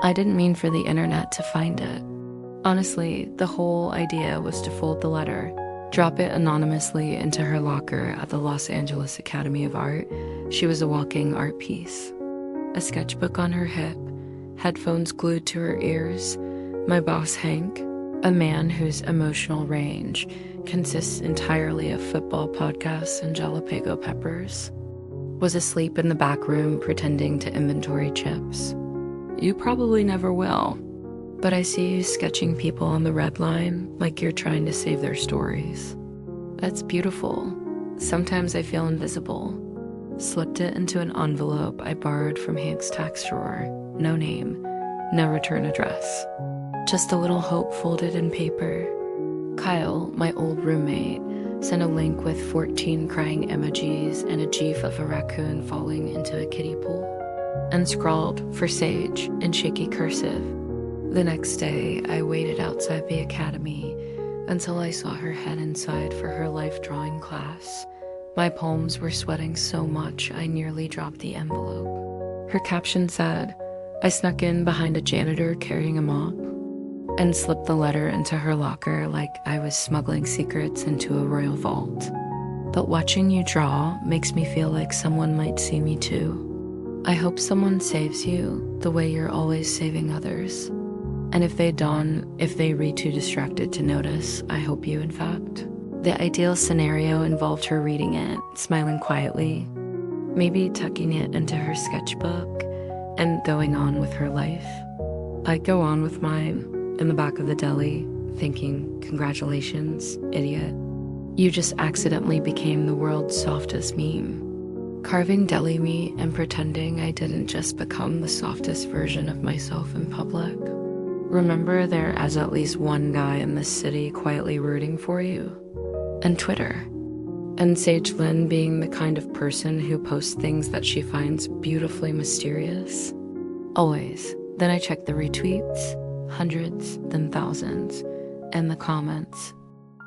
I didn't mean for the internet to find it. Honestly, the whole idea was to fold the letter, drop it anonymously into her locker at the Los Angeles Academy of Art. She was a walking art piece. A sketchbook on her hip, headphones glued to her ears, my boss Hank, a man whose emotional range consists entirely of football podcasts and jalapeno peppers, was asleep in the back room pretending to inventory chips. You probably never will, but I see you sketching people on the red line like you're trying to save their stories. That's beautiful. Sometimes I feel invisible. Slipped it into an envelope I borrowed from Hank's tax drawer. No name, no return address. Just a little hope folded in paper. Kyle, my old roommate, sent a link with 14 crying emojis and a gif of a raccoon falling into a kiddie pool, and scrawled for Sage in shaky cursive. The next day, I waited outside the academy until I saw her head inside for her life drawing class. My palms were sweating so much I nearly dropped the envelope. Her caption said, "I snuck in behind a janitor carrying a mop," and slipped the letter into her locker like I was smuggling secrets into a royal vault. But watching you draw makes me feel like someone might see me too. I hope someone saves you the way you're always saving others. And if they read too distracted to notice, I hope you, in fact. The ideal scenario involved her reading it, smiling quietly, maybe tucking it into her sketchbook, and going on with her life. I'd go on with mine in the back of the deli, thinking, "Congratulations, idiot. You just accidentally became the world's softest meme." Carving deli meat and pretending I didn't just become the softest version of myself in public. Remember, there is at least one guy in this city quietly rooting for you. And Twitter. And Sage Lynn being the kind of person who posts things that she finds beautifully mysterious. Always. Then I check the retweets, hundreds, then thousands, and the comments.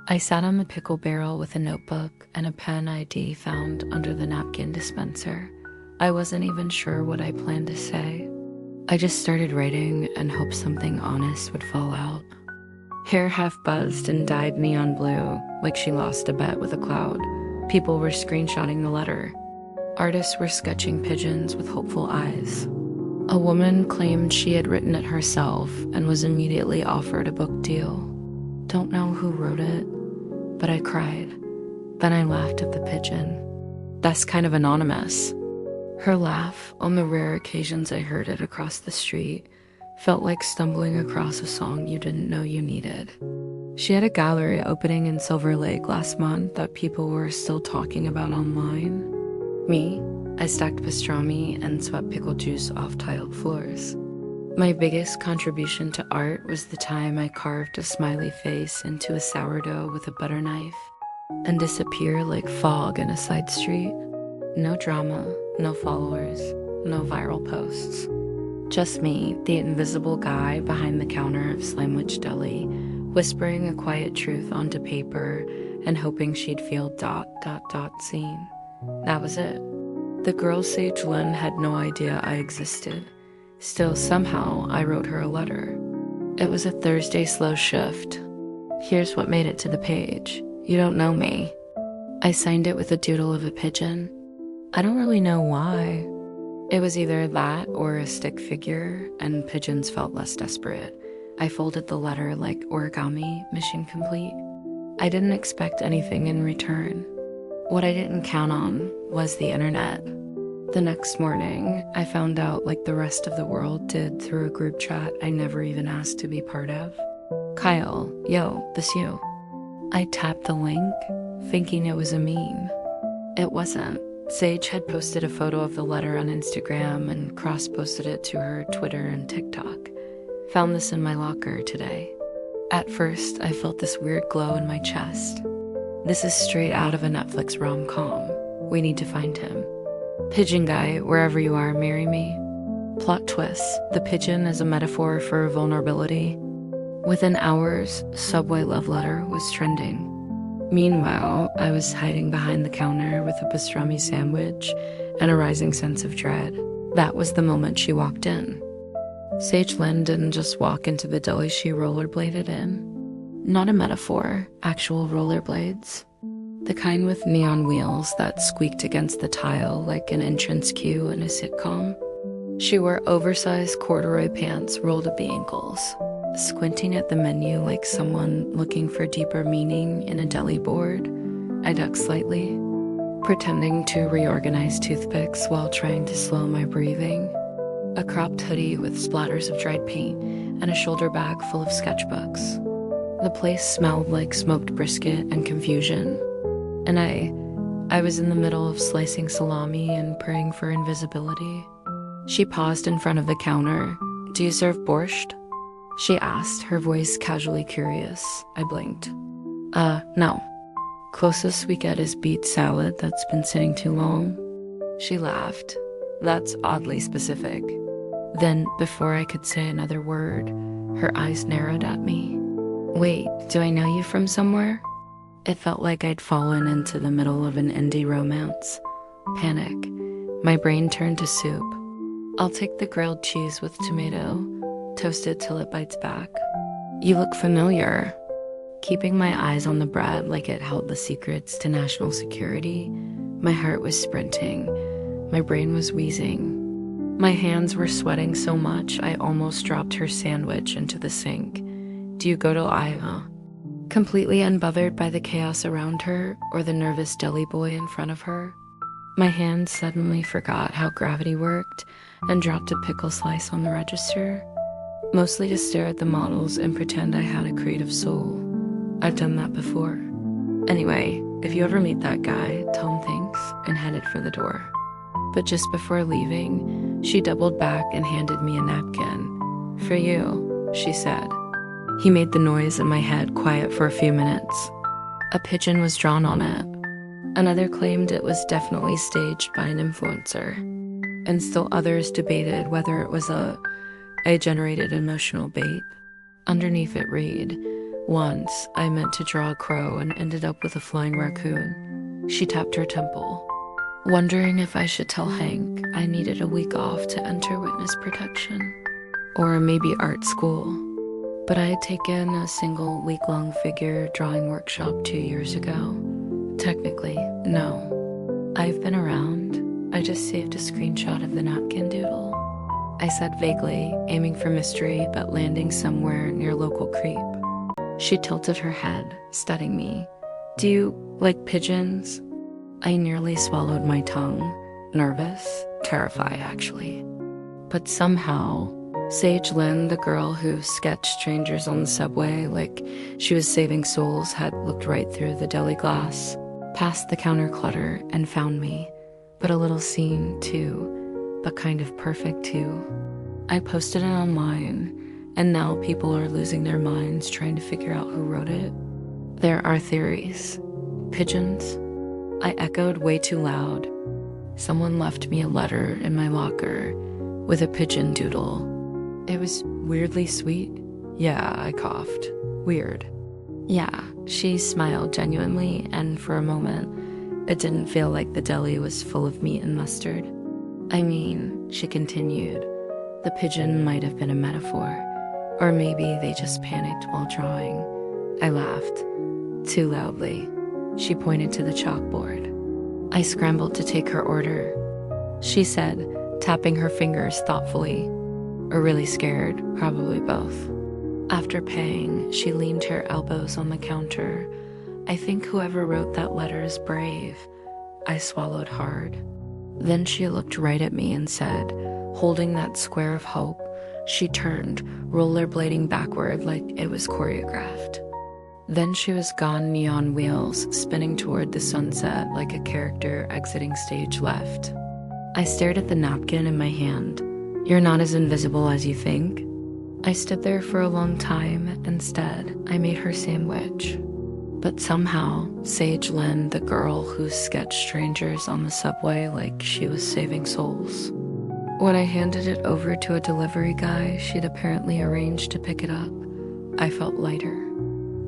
I sat on the pickle barrel with a notebook and a pen ID found under the napkin dispenser. I wasn't even sure what I planned to say. I just started writing and hoped something honest would fall out. Hair half buzzed and dyed neon blue, like she lost a bet with a cloud. People were screenshotting the letter. Artists were sketching pigeons with hopeful eyes. A woman claimed she had written it herself and was immediately offered a book deal. Don't know who wrote it, but I cried. Then I laughed at the pigeon. That's kind of anonymous. Her laugh, on the rare occasions I heard it across the street, felt like stumbling across a song you didn't know you needed. She had a gallery opening in Silver Lake last month that people were still talking about online. Me, I stacked pastrami and swept pickle juice off tiled floors. My biggest contribution to art was the time I carved a smiley face into a sourdough with a butter knife and disappear like fog in a side street. No drama, no followers, no viral posts. Just me, the invisible guy behind the counter of Slimewich Deli, whispering a quiet truth onto paper and hoping she'd feel ... seen. That was it. The girl Sage Lynn had no idea I existed. Still, somehow, I wrote her a letter. It was a Thursday slow shift. Here's what made it to the page. You don't know me. I signed it with a doodle of a pigeon. I don't really know why. It was either that or a stick figure, and pigeons felt less desperate. I folded the letter like origami, mission complete. I didn't expect anything in return. What I didn't count on was the internet. The next morning, I found out like the rest of the world did through a group chat I never even asked to be part of. Kyle, yo, this you. I tapped the link, thinking it was a meme. It wasn't. Sage had posted a photo of the letter on Instagram and cross-posted it to her Twitter and TikTok. Found this in my locker today. At first, I felt this weird glow in my chest. This is straight out of a Netflix rom-com. We need to find him. Pigeon guy, wherever you are, marry me. Plot twist, the pigeon is a metaphor for vulnerability. Within hours, Subway love letter was trending. Meanwhile, I was hiding behind the counter with a pastrami sandwich and a rising sense of dread. That was the moment she walked in. Sage Lynn didn't just walk into the deli she rollerbladed in. Not a metaphor, actual rollerblades. The kind with neon wheels that squeaked against the tile like an entrance cue in a sitcom. She wore oversized corduroy pants rolled at the ankles, squinting at the menu like someone looking for deeper meaning in a deli board. I ducked slightly, pretending to reorganize toothpicks while trying to slow my breathing. A cropped hoodie with splatters of dried paint and a shoulder bag full of sketchbooks. The place smelled like smoked brisket and confusion, and I was in the middle of slicing salami and praying for invisibility. She paused in front of the counter. "Do you serve borscht?" she asked, her voice casually curious. I blinked. No. Closest we get is beet salad that's been sitting too long." She laughed. "That's oddly specific." Then, before I could say another word, her eyes narrowed at me. "Wait, do I know you from somewhere?" It felt like I'd fallen into the middle of an indie romance. Panic. My brain turned to soup. "I'll take the grilled cheese with tomato, toasted till it bites back." "You look familiar." Keeping my eyes on the bread like it held the secrets to national security, my heart was sprinting. My brain was wheezing. My hands were sweating so much I almost dropped her sandwich into the sink. "Do you go to Iowa?" Completely unbothered by the chaos around her or the nervous deli boy in front of her, my hands suddenly forgot how gravity worked and dropped a pickle slice on the register, mostly to stare at the models and pretend I had a creative soul. I've done that before. Anyway, if you ever meet that guy, tell him thanks and headed for the door. But just before leaving, she doubled back and handed me a napkin. "For you," she said. He made the noise in my head quiet for a few minutes. A pigeon was drawn on it. Another claimed it was definitely staged by an influencer. And still others debated whether it was a AI-generated emotional bait. Underneath it read, "Once I meant to draw a crow and ended up with a flying raccoon." She tapped her temple. Wondering if I should tell Hank I needed a week off to enter witness protection. Or maybe art school. But I had taken a single week-long figure drawing workshop 2 years ago. Technically, no. I've been around. I just saved a screenshot of the napkin doodle. I said vaguely, aiming for mystery but landing somewhere near local creep. She tilted her head, studying me. "Do you like pigeons?" I nearly swallowed my tongue. Nervous, terrified actually. But somehow, Sage Lynn, the girl who sketched strangers on the subway like she was saving souls, had looked right through the deli glass, past the counter clutter, and found me. But a little seen, too, but kind of perfect, too. I posted it online, and now people are losing their minds trying to figure out who wrote it. There are theories. Pigeons? I echoed way too loud. Someone left me a letter in my locker with a pigeon doodle. It was weirdly sweet. Yeah, I coughed. Weird. Yeah, she smiled genuinely, and for a moment, it didn't feel like the deli was full of meat and mustard. "I mean," she continued, "the pigeon might have been a metaphor, or maybe they just panicked while drawing." I laughed. Too loudly. She pointed to the chalkboard. I scrambled to take her order. She said, tapping her fingers thoughtfully. Or really scared, probably both. After paying, she leaned her elbows on the counter. "I think whoever wrote that letter is brave." I swallowed hard. Then she looked right at me and said, holding that square of hope, she turned, rollerblading backward like it was choreographed. Then she was gone, neon wheels spinning toward the sunset like a character exiting stage left. I stared at the napkin in my hand. "You're not as invisible as you think." I stood there for a long time. Instead, I made her sandwich. But somehow, Sage Lynn, the girl who sketched strangers on the subway like she was saving souls. When I handed it over to a delivery guy she'd apparently arranged to pick it up, I felt lighter.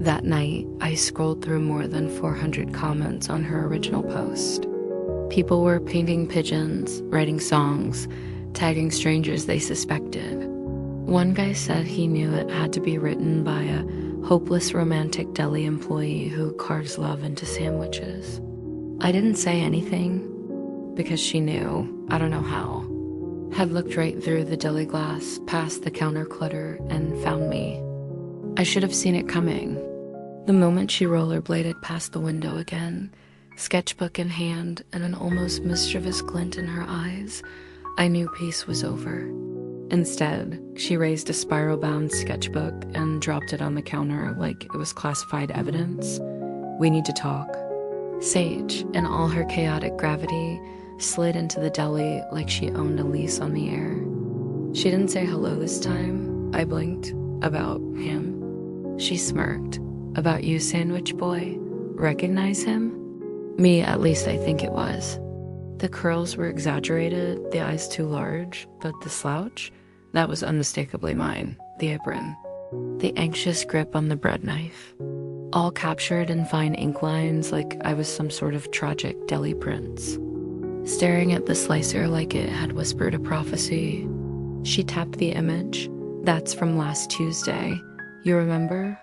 That night, I scrolled through more than 400 comments on her original post. People were painting pigeons, writing songs, tagging strangers they suspected. One guy said he knew it had to be written by a hopeless romantic deli employee who carves love into sandwiches. I didn't say anything because she knew, I don't know how, had looked right through the deli glass, past the counter clutter, and found me. I should have seen it coming. The moment she rollerbladed past the window again, sketchbook in hand and an almost mischievous glint in her eyes, I knew peace was over. Instead, she raised a spiral-bound sketchbook and dropped it on the counter like it was classified evidence. "We need to talk." Sage, in all her chaotic gravity, slid into the deli like she owned a lease on the air. She didn't say hello this time. I blinked. About him? She smirked. "About you, sandwich boy? Recognize him?" Me, at least I think it was. The curls were exaggerated, the eyes too large, but the slouch? That was unmistakably mine. The apron. The anxious grip on the bread knife. All captured in fine ink lines like I was some sort of tragic deli prince. Staring at the slicer like it had whispered a prophecy. She tapped the image. "That's from last Tuesday. You remember?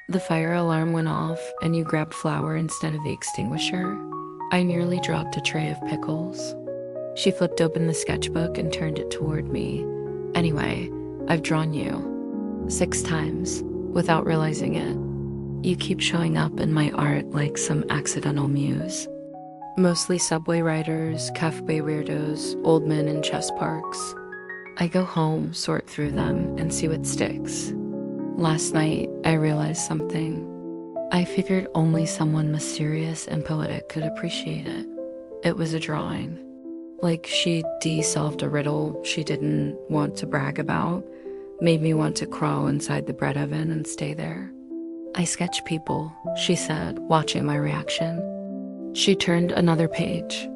The fire alarm went off and you grabbed flour instead of the extinguisher. I nearly dropped a tray of pickles." She flipped open the sketchbook and turned it toward me. "Anyway, I've drawn you 6 times without realizing it. You keep showing up in my art like some accidental muse. Mostly subway riders, cafe weirdos, old men in chess parks. I go home, sort through them, and see what sticks. Last night, I realized something. I figured only someone mysterious and poetic could appreciate it. It was a drawing. Like she de-solved a riddle she didn't want to brag about, made me want to crawl inside the bread oven and stay there. I sketch people," she said, watching my reaction. She turned another page.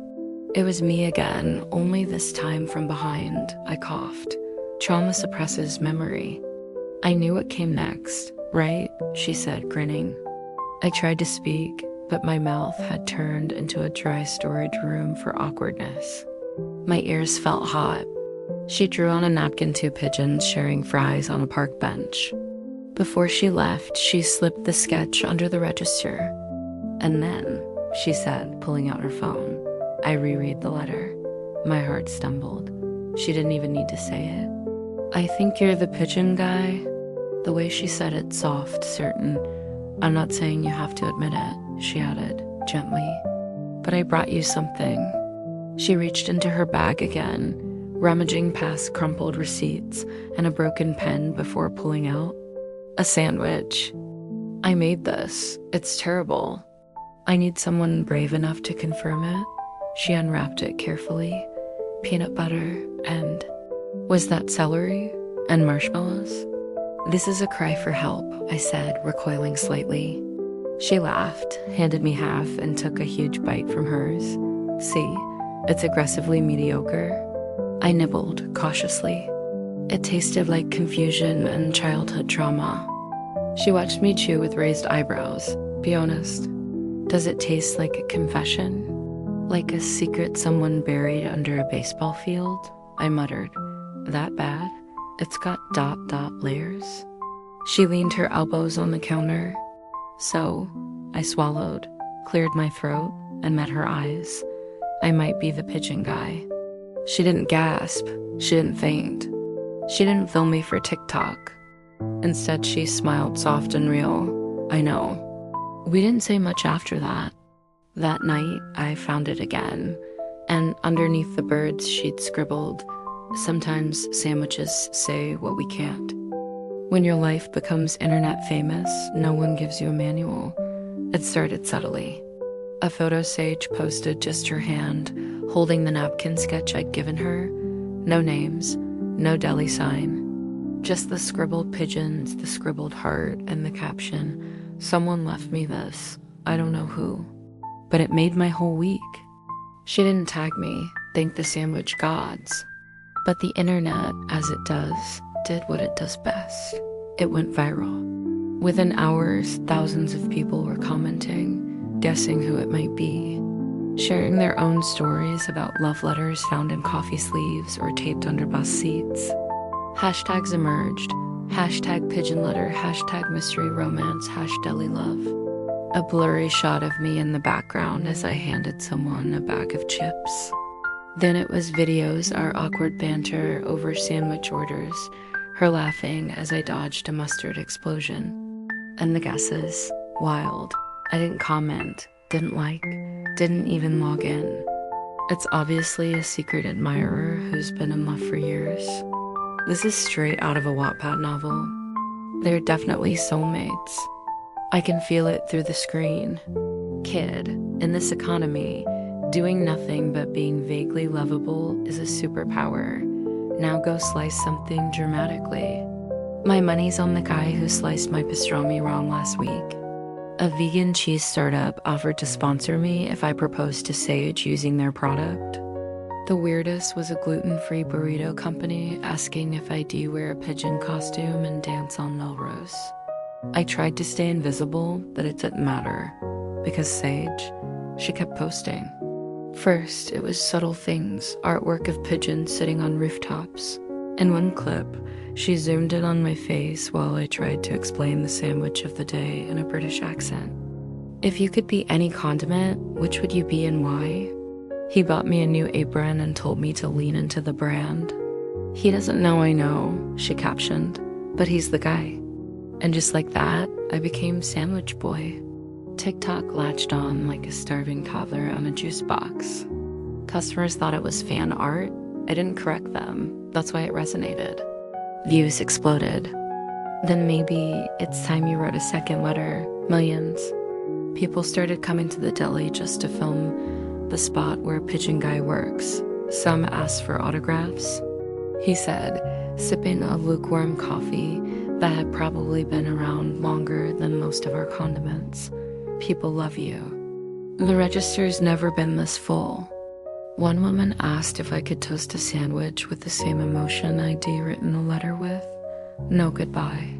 It was me again, only this time from behind. I coughed. Trauma suppresses memory. "I knew what came next, right?" she said, grinning. I tried to speak, but my mouth had turned into a dry storage room for awkwardness. My ears felt hot. She drew on a napkin 2 pigeons sharing fries on a park bench. Before she left, she slipped the sketch under the register. "And then," she said, pulling out her phone, "I reread the letter." My heart stumbled. She didn't even need to say it. "I think you're the pigeon guy." The way she said it, soft, certain. "I'm not saying you have to admit it," she added, gently. "But I brought you something." She reached into her bag again, rummaging past crumpled receipts and a broken pen before pulling out. "A sandwich. I made this. It's terrible. I need someone brave enough to confirm it." She unwrapped it carefully. Peanut butter and... Was that celery? And marshmallows? "This is a cry for help," I said, recoiling slightly. She laughed, handed me half, and took a huge bite from hers. "See, it's aggressively mediocre." I nibbled, cautiously. It tasted like confusion and childhood trauma. She watched me chew with raised eyebrows. "Be honest. Does it taste like a confession? Like a secret someone buried under a baseball field?" I muttered. "That bad? It's got ... layers." She leaned her elbows on the counter. "So," I swallowed, cleared my throat, and met her eyes. I might be the pigeon guy. She didn't gasp. She didn't faint. She didn't film me for TikTok. Instead, she smiled soft and real. "I know." We didn't say much after that. That night, I found it again, and underneath the birds she'd scribbled, "Sometimes sandwiches say what we can't." When your life becomes internet famous, no one gives you a manual. It started subtly. A photo Sage posted just her hand, holding the napkin sketch I'd given her. No names, no deli sign. Just the scribbled pigeons, the scribbled heart, and the caption, "Someone left me this. I don't know who." But it made my whole week. She didn't tag me, thank the sandwich gods. But the internet, as it does, did what it does best. It went viral. Within hours, thousands of people were commenting, guessing who it might be, sharing their own stories about love letters found in coffee sleeves or taped under bus seats. Hashtags emerged. Hashtag pigeon letter, hashtag mystery romance, hash deli love. A blurry shot of me in the background as I handed someone a bag of chips. Then it was videos, our awkward banter over sandwich orders, her laughing as I dodged a mustard explosion. And the guesses, wild. I didn't comment, didn't like, didn't even log in. It's obviously a secret admirer who's been in love for years. This is straight out of a Wattpad novel. They're definitely soulmates. I can feel it through the screen. Kid, in this economy, doing nothing but being vaguely lovable is a superpower. Now go slice something dramatically. My money's on the guy who sliced my pastrami wrong last week. A vegan cheese startup offered to sponsor me if I proposed to Sage using their product. The weirdest was a gluten-free burrito company asking if I wear a pigeon costume and dance on Melrose. I tried to stay invisible, but it didn't matter, because Sage, she kept posting. First, it was subtle things, artwork of pigeons sitting on rooftops. In one clip, she zoomed in on my face while I tried to explain the sandwich of the day in a British accent. If you could be any condiment, which would you be and why? He bought me a new apron and told me to lean into the brand. He doesn't know I know, she captioned, but he's the guy. And just like that, I became Sandwich Boy. TikTok latched on like a starving toddler on a juice box. Customers thought it was fan art. I didn't correct them. That's why it resonated. Views exploded. Then maybe it's time you wrote a second letter. Millions. People started coming to the deli just to film the spot where Pigeon Guy works. Some asked for autographs. He said, sipping a lukewarm coffee that had probably been around longer than most of our condiments. People love you. The register's never been this full. One woman asked if I could toast a sandwich with the same emotion I'd written the letter with. No goodbye.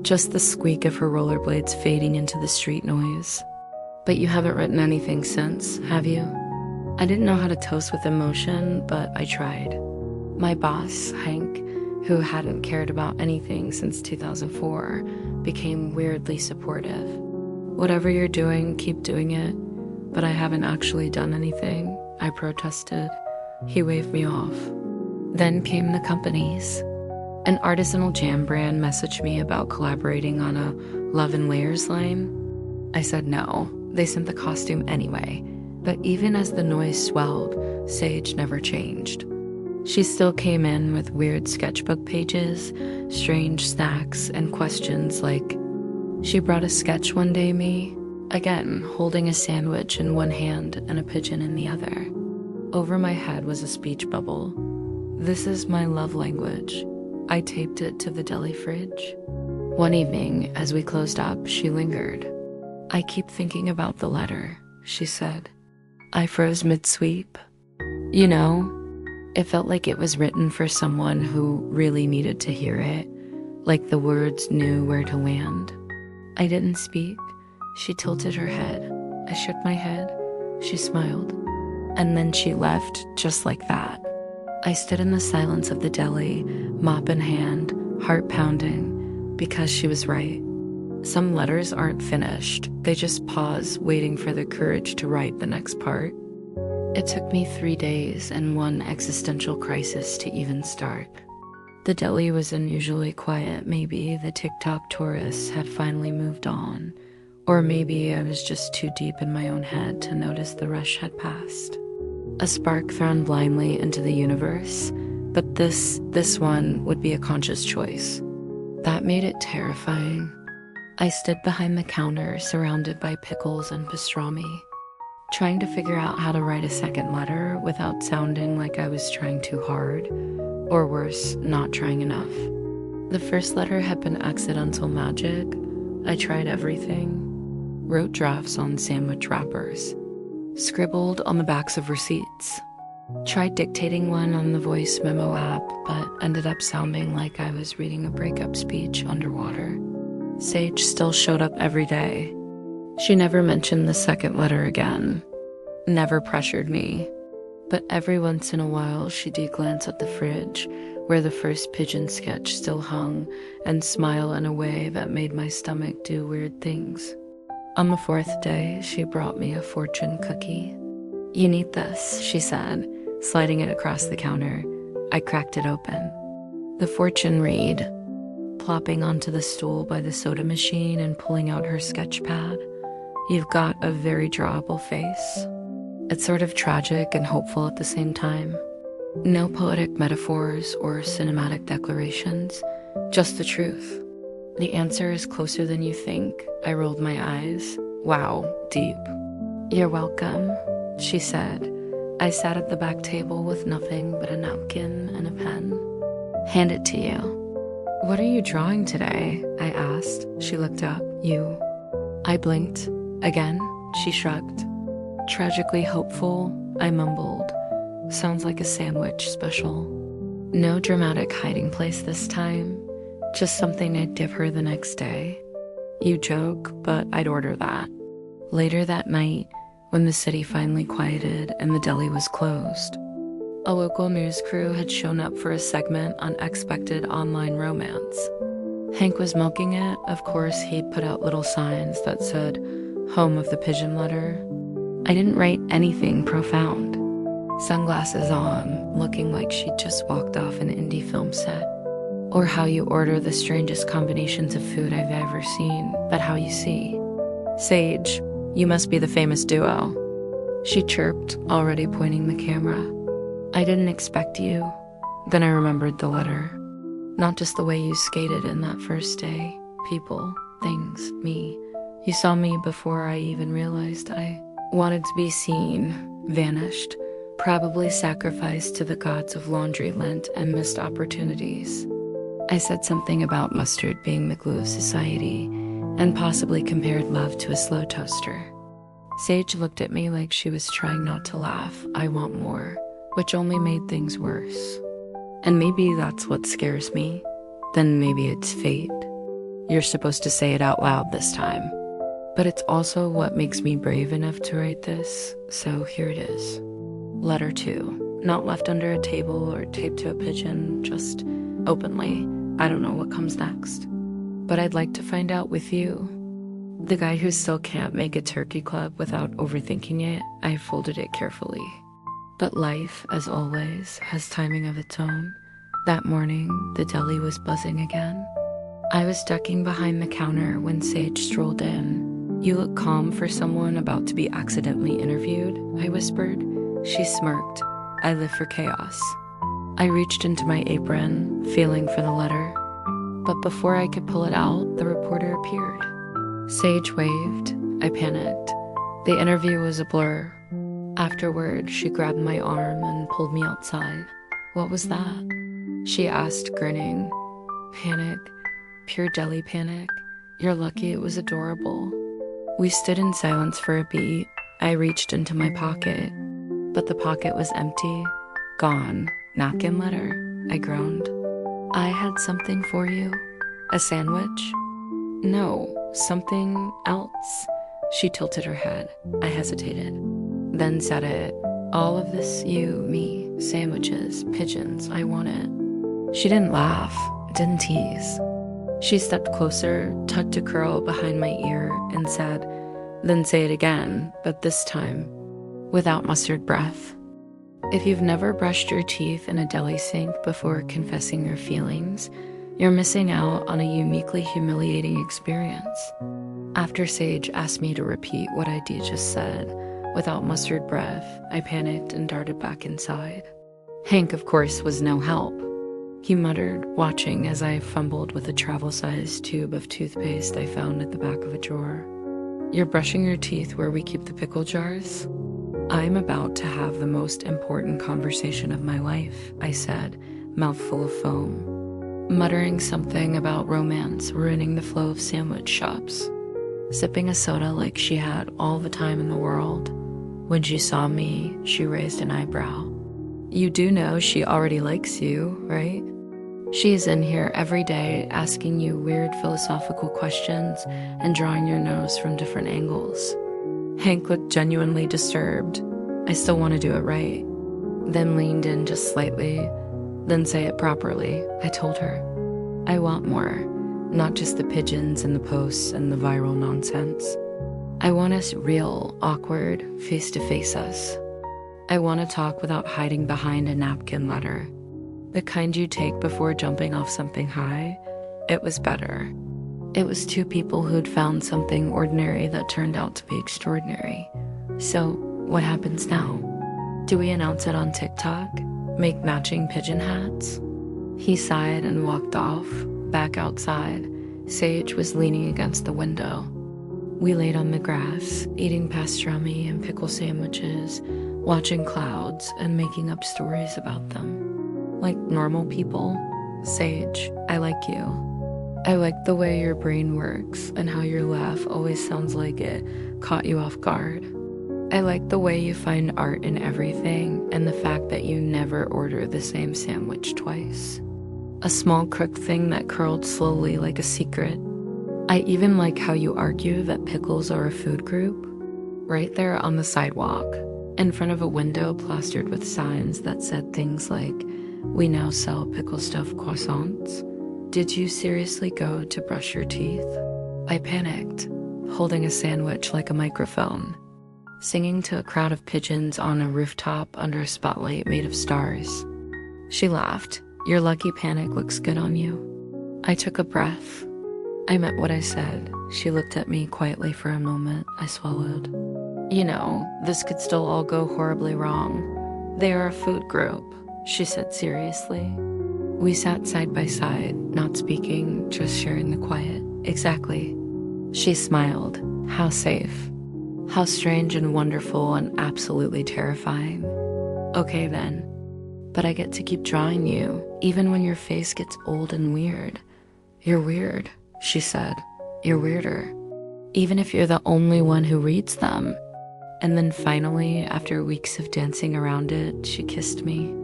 Just the squeak of her rollerblades fading into the street noise. But you haven't written anything since, have you? I didn't know how to toast with emotion, but I tried. My boss, Hank, who hadn't cared about anything since 2004, became weirdly supportive. Whatever you're doing, keep doing it. But I haven't actually done anything, I protested. He waved me off. Then came the companies. An artisanal jam brand messaged me about collaborating on a Love and Layers line. I said no. They sent the costume anyway. But even as the noise swelled, Sage never changed. She still came in with weird sketchbook pages, strange snacks, and questions like, she brought a sketch one day, me, again, holding a sandwich in one hand and a pigeon in the other. Over my head was a speech bubble. This is my love language. I taped it to the deli fridge. One evening, as we closed up, she lingered. I keep thinking about the letter, she said. I froze mid-sweep. You know, it felt like it was written for someone who really needed to hear it, like the words knew where to land. I didn't speak. She tilted her head. I shook my head. She smiled. And then she left just like that. I stood in the silence of the deli, mop in hand, heart pounding, because she was right. Some letters aren't finished. They just pause, waiting for the courage to write the next part. It took me 3 days and one existential crisis to even start. The deli was unusually quiet. Maybe the TikTok tourists had finally moved on. Or maybe I was just too deep in my own head to notice the rush had passed. A spark thrown blindly into the universe, but this one would be a conscious choice. That made it terrifying. I stood behind the counter, surrounded by pickles and pastrami, trying to figure out how to write a second letter without sounding like I was trying too hard, or worse, not trying enough. The first letter had been accidental magic. I tried everything. Wrote drafts on sandwich wrappers. Scribbled on the backs of receipts. Tried dictating one on the voice memo app, but ended up sounding like I was reading a breakup speech underwater. Sage still showed up every day. She never mentioned the second letter again. Never pressured me. But every once in a while, she'd glance at the fridge, where the first pigeon sketch still hung, and smile in a way that made my stomach do weird things. On the fourth day, she brought me a fortune cookie. "You need this," she said, sliding it across the counter. I cracked it open. The fortune read, plopping onto the stool by the soda machine and pulling out her sketch pad. "You've got a very drawable face." It's sort of tragic and hopeful at the same time. No poetic metaphors or cinematic declarations, just the truth. "The answer is closer than you think." I rolled my eyes. "Wow, deep." "You're welcome," she said. I sat at the back table with nothing but a napkin and a pen. "Hand it to you." "What are you drawing today?" I asked. She looked up. "You." I blinked. "Again?" She shrugged. "Tragically hopeful," I mumbled. "Sounds like a sandwich special." No dramatic hiding place this time. Just something I'd give her the next day. You joke, but I'd order that. Later that night, when the city finally quieted and the deli was closed, a local news crew had shown up for a segment on expected online romance. Hank was milking it. Of course, he'd put out little signs that said, "Home of the pigeon letter." I didn't write anything profound. Sunglasses on, looking like she'd just walked off an indie film set. Or how you order the strangest combinations of food I've ever seen, but how you see. "Sage, you must be the famous duo." She chirped, already pointing the camera. "I didn't expect you." Then I remembered the letter. Not just the way you skated in that first day. People, things, me. You saw me before I even realized I wanted to be seen, vanished, probably sacrificed to the gods of laundry lint and missed opportunities. I said something about mustard being the glue of society, and possibly compared love to a slow toaster. Sage looked at me like she was trying not to laugh. "I want more," which only made things worse. And maybe that's what scares me. Then maybe it's fate. You're supposed to say it out loud this time. But it's also what makes me brave enough to write this, so here it is. Letter 2, not left under a table or taped to a pigeon, just openly. I don't know what comes next. But I'd like to find out with you. The guy who still can't make a turkey club without overthinking it. I folded it carefully. But life, as always, has timing of its own. That morning, the deli was buzzing again. I was ducking behind the counter when Sage strolled in. "You look calm for someone about to be accidentally interviewed," I whispered. She smirked. "I live for chaos." I reached into my apron, feeling for the letter. But before I could pull it out, the reporter appeared. Sage waved. I panicked. The interview was a blur. Afterward, she grabbed my arm and pulled me outside. "What was that?" she asked, grinning. "Panic. Pure deli panic. You're lucky it was adorable." We stood in silence for a beat. I reached into my pocket, but the pocket was empty. Gone. "Napkin letter," I groaned. "I had something for you." "A sandwich?" "No, something else." She tilted her head. I hesitated. Then said it. "All of this, you, me, sandwiches, pigeons, I want it." She didn't laugh, didn't tease. She stepped closer, tucked a curl behind my ear, and said, "Then say it again, but this time, without mustard breath." If you've never brushed your teeth in a deli sink before confessing your feelings, you're missing out on a uniquely humiliating experience. After Sage asked me to repeat what I just said, without mustard breath, I panicked and darted back inside. Hank, of course, was no help. He muttered, watching as I fumbled with a travel-sized tube of toothpaste I found at the back of a drawer. "You're brushing your teeth where we keep the pickle jars?" "I'm about to have the most important conversation of my life," I said, mouth full of foam, muttering something about romance ruining the flow of sandwich shops. Sipping a soda like she had all the time in the world. When she saw me, she raised an eyebrow. "You do know she already likes you, right? She's in here every day asking you weird philosophical questions and drawing your nose from different angles." Hank looked genuinely disturbed. I still want to do it right. Then leaned in just slightly. Then say it properly, I told her. I want more, not just the pigeons and the posts and the viral nonsense. I want us real, awkward, face-to-face us. I want to talk without hiding behind a napkin letter. The kind you take before jumping off something high. It was better. It was two people who'd found something ordinary that turned out to be extraordinary. So, what happens now? Do we announce it on TikTok? Make matching pigeon hats? He sighed and walked off, back outside. Sage was leaning against the window. We laid on the grass, eating pastrami and pickle sandwiches, watching clouds and making up stories about them. Like normal people. Sage, I like you. I like the way your brain works and how your laugh always sounds like it caught you off guard. I like the way you find art in everything and the fact that you never order the same sandwich twice. A small crooked thing that curled slowly like a secret. I even like how you argue that pickles are a food group. Right there on the sidewalk, in front of a window plastered with signs that said things like, "We now sell pickle stuffed croissants." Did you seriously go to brush your teeth? I panicked, holding a sandwich like a microphone, singing to a crowd of pigeons on a rooftop under a spotlight made of stars. She laughed. Your lucky panic looks good on you. I took a breath. I meant what I said. She looked at me quietly for a moment. I swallowed. You know, this could still all go horribly wrong. They are a food group, she said seriously. We sat side by side, not speaking, just sharing the quiet. Exactly. She smiled. How safe. How strange and wonderful and absolutely terrifying. Okay then. But I get to keep drawing you, even when your face gets old and weird. You're weird, she said. You're weirder. Even if you're the only one who reads them. And then finally, after weeks of dancing around it, she kissed me.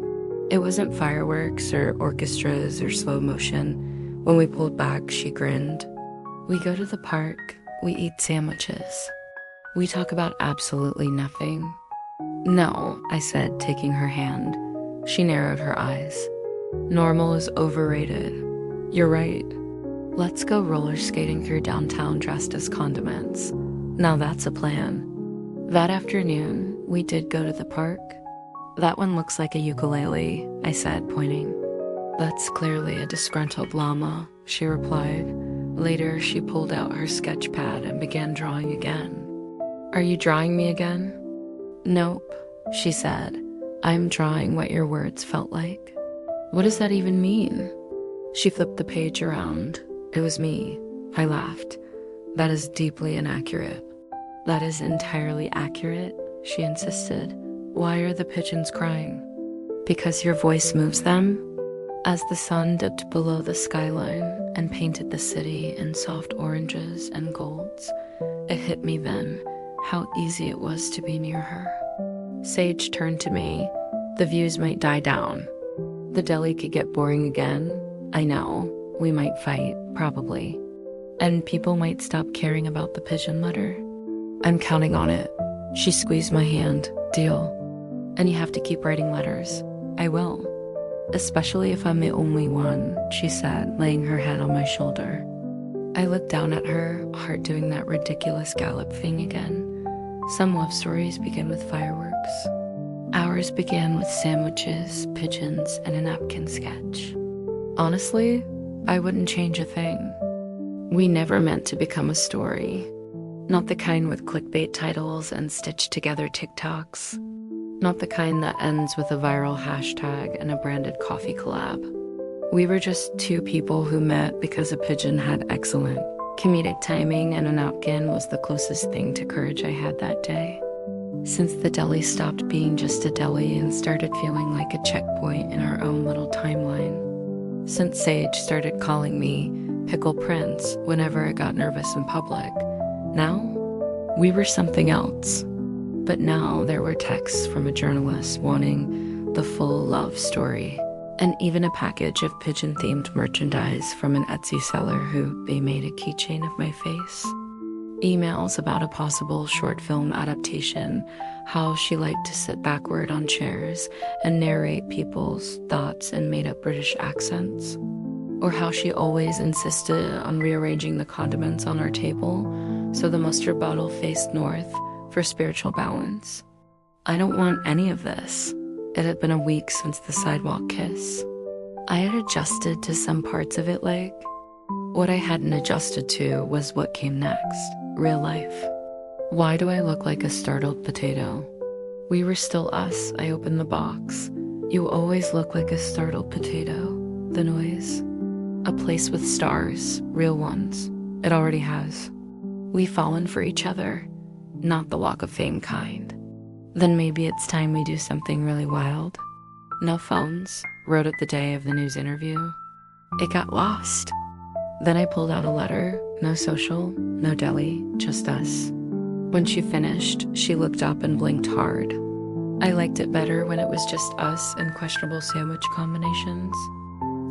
It wasn't fireworks or orchestras or slow motion. When we pulled back, she grinned. We go to the park. We eat sandwiches. We talk about absolutely nothing. No, I said, taking her hand. She narrowed her eyes. Normal is overrated. You're right. Let's go roller skating through downtown dressed as condiments. Now that's a plan. That afternoon, we did go to the park. That one looks like a ukulele, I said, pointing. That's clearly a disgruntled llama, she replied. Later, she pulled out her sketch pad and began drawing again. Are you drawing me again? Nope, she said. I'm drawing what your words felt like. What does that even mean? She flipped the page around. It was me. I laughed. That is deeply inaccurate. That is entirely accurate, she insisted. Why are the pigeons crying? Because your voice moves them? As the sun dipped below the skyline and painted the city in soft oranges and golds, it hit me then how easy it was to be near her. Sage turned to me. The views might die down. The deli could get boring again. I know. We might fight, probably. And people might stop caring about the pigeon letter. I'm counting on it. She squeezed my hand. Deal. And you have to keep writing letters. I will. Especially if I'm the only one, she said, laying her head on my shoulder. I looked down at her, heart doing that ridiculous gallop thing again. Some love stories begin with fireworks. Ours began with sandwiches, pigeons, and a napkin sketch. Honestly, I wouldn't change a thing. We never meant to become a story. Not the kind with clickbait titles and stitched-together TikToks. Not the kind that ends with a viral hashtag and a branded coffee collab. We were just two people who met because a pigeon had excellent comedic timing and a napkin was the closest thing to courage I had that day. Since the deli stopped being just a deli and started feeling like a checkpoint in our own little timeline. Since Sage started calling me Pickle Prince whenever I got nervous in public. Now, we were something else. But now there were texts from a journalist wanting the full love story, and even a package of pigeon-themed merchandise from an Etsy seller who they made a keychain of my face. emails about a possible short film adaptation, how she liked to sit backward on chairs and narrate people's thoughts in made-up British accents, or how she always insisted on rearranging the condiments on our table so the mustard bottle faced north for spiritual balance. I don't want any of this. It had been a week since the sidewalk kiss. I had adjusted to some parts of it, like. What I hadn't adjusted to was what came next, real life. Why do I look like a startled potato? We were still us. I opened the box. You always look like a startled potato. The noise. A place with stars, real ones. It already has. We've fallen for each other, not the Walk of Fame kind. Then maybe it's time we do something really wild. No phones. Wrote it the day of the news interview. It got lost. Then I pulled out a letter. No social, no Deli, just us. When she finished, she looked up and blinked hard. I liked it better when it was just us and questionable sandwich combinations.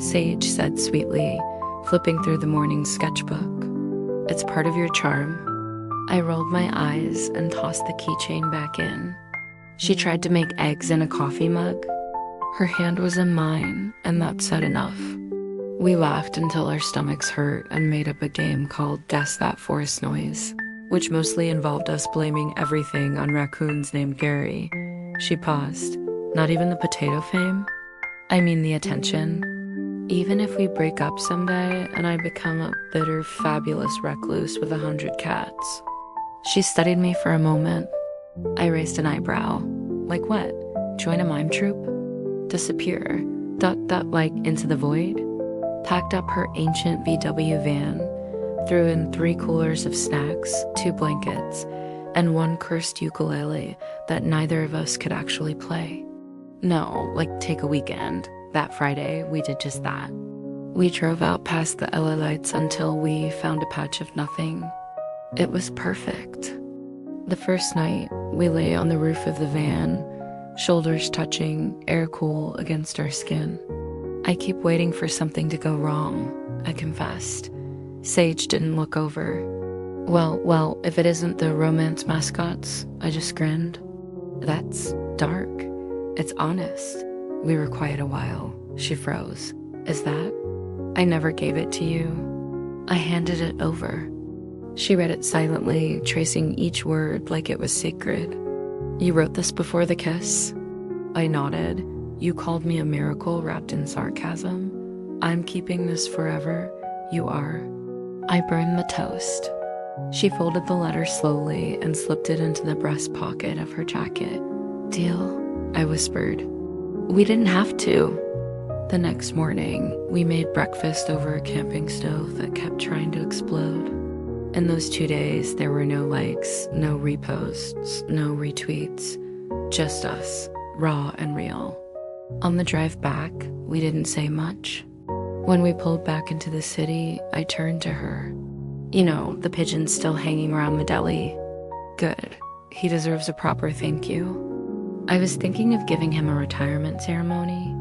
Sage said sweetly, flipping through the morning sketchbook. It's part of your charm. I rolled my eyes and tossed the keychain back in. She tried to make eggs in a coffee mug. Her hand was in mine, and that said enough. We laughed until our stomachs hurt and made up a game called Guess That Forest Noise, which mostly involved us blaming everything on raccoons named Gary. She paused. Not even the potato fame? I mean the attention. Even if we break up someday and I become a bitter, fabulous recluse with 100 cats. She studied me for a moment. I raised an eyebrow. Like what? Join a mime troupe? Disappear? Like into the void? Packed up her ancient VW van, threw in 3 coolers of snacks, 2 blankets, and 1 cursed ukulele that neither of us could actually play. No, like take a weekend. That Friday, we did just that. We drove out past the LA lights until we found a patch of nothing. It was perfect. The first night, we lay on the roof of the van, shoulders touching, air cool against our skin. I keep waiting for something to go wrong, I confessed. Sage didn't look over. Well, if it isn't the romance mascots, I just grinned. That's dark. It's honest. We were quiet a while. She froze. Is that? I never gave it to you. I handed it over. She read it silently, tracing each word like it was sacred. You wrote this before the kiss? I nodded. You called me a miracle wrapped in sarcasm. I'm keeping this forever. You are. I burned the toast. She folded the letter slowly and slipped it into the breast pocket of her jacket. Deal? I whispered. We didn't have to. The next morning, we made breakfast over a camping stove that kept trying to explode. In those 2 days, there were no likes, no reposts, no retweets. Just us, raw and real. On the drive back, we didn't say much. When we pulled back into the city, I turned to her. You know, the pigeon's still hanging around the deli. Good. He deserves a proper thank you. I was thinking of giving him a retirement ceremony.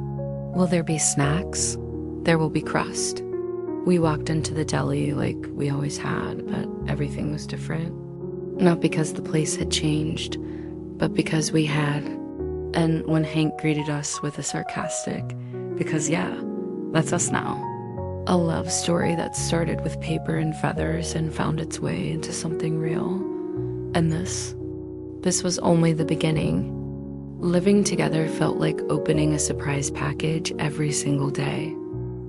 Will there be snacks? There will be crust. We walked into the deli like we always had, but everything was different. Not because the place had changed, but because we had. And when Hank greeted us with a sarcastic, because yeah, that's us now. A love story that started with paper and feathers and found its way into something real. And this was only the beginning. Living together felt like opening a surprise package every single day.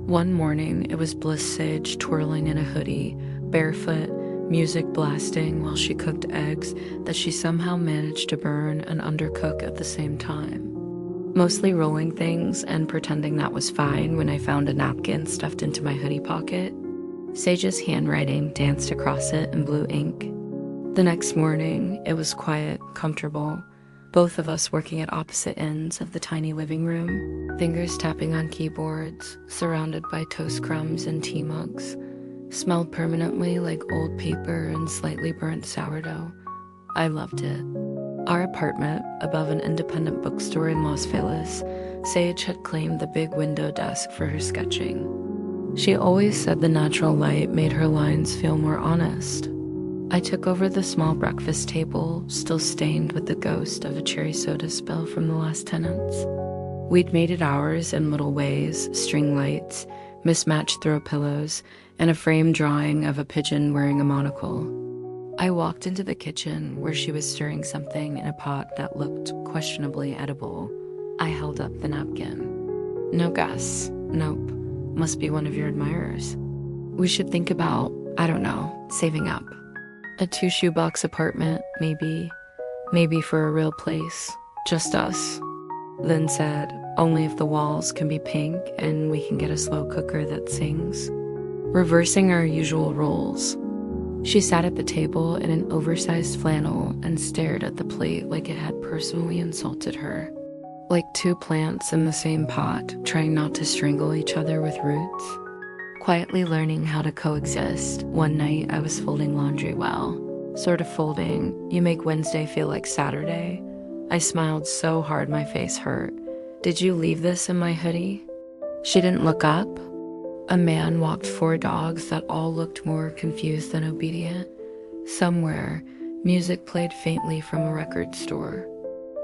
One morning, it was Bliss Sage twirling in a hoodie, barefoot, music blasting while she cooked eggs that she somehow managed to burn and undercook at the same time. Mostly rolling things and pretending that was fine when I found a napkin stuffed into my hoodie pocket. Sage's handwriting danced across it in blue ink. The next morning, it was quiet, comfortable, both of us working at opposite ends of the tiny living room, fingers tapping on keyboards, surrounded by toast crumbs and tea mugs, smelled permanently like old paper and slightly burnt sourdough. I loved it. Our apartment, above an independent bookstore in Los Feliz, Sage had claimed the big window desk for her sketching. She always said the natural light made her lines feel more honest. I took over the small breakfast table, still stained with the ghost of a cherry soda spill from the last tenants. We'd made it ours in little ways: string lights, mismatched throw pillows, and a framed drawing of a pigeon wearing a monocle. I walked into the kitchen where she was stirring something in a pot that looked questionably edible. I held up the napkin. No gas. Nope. Must be one of your admirers. We should think about, I don't know, saving up. A 2-shoebox apartment, maybe. Maybe for a real place. Just us. Then said, only if the walls can be pink and we can get a slow cooker that sings. Reversing our usual roles. She sat at the table in an oversized flannel and stared at the plate like it had personally insulted her. Like 2 plants in the same pot, trying not to strangle each other with roots. Quietly learning how to coexist, one night I was folding laundry well. Sort of folding, you make Wednesday feel like Saturday. I smiled so hard my face hurt. Did you leave this in my hoodie? She didn't look up. A man walked 4 dogs that all looked more confused than obedient. Somewhere, music played faintly from a record store.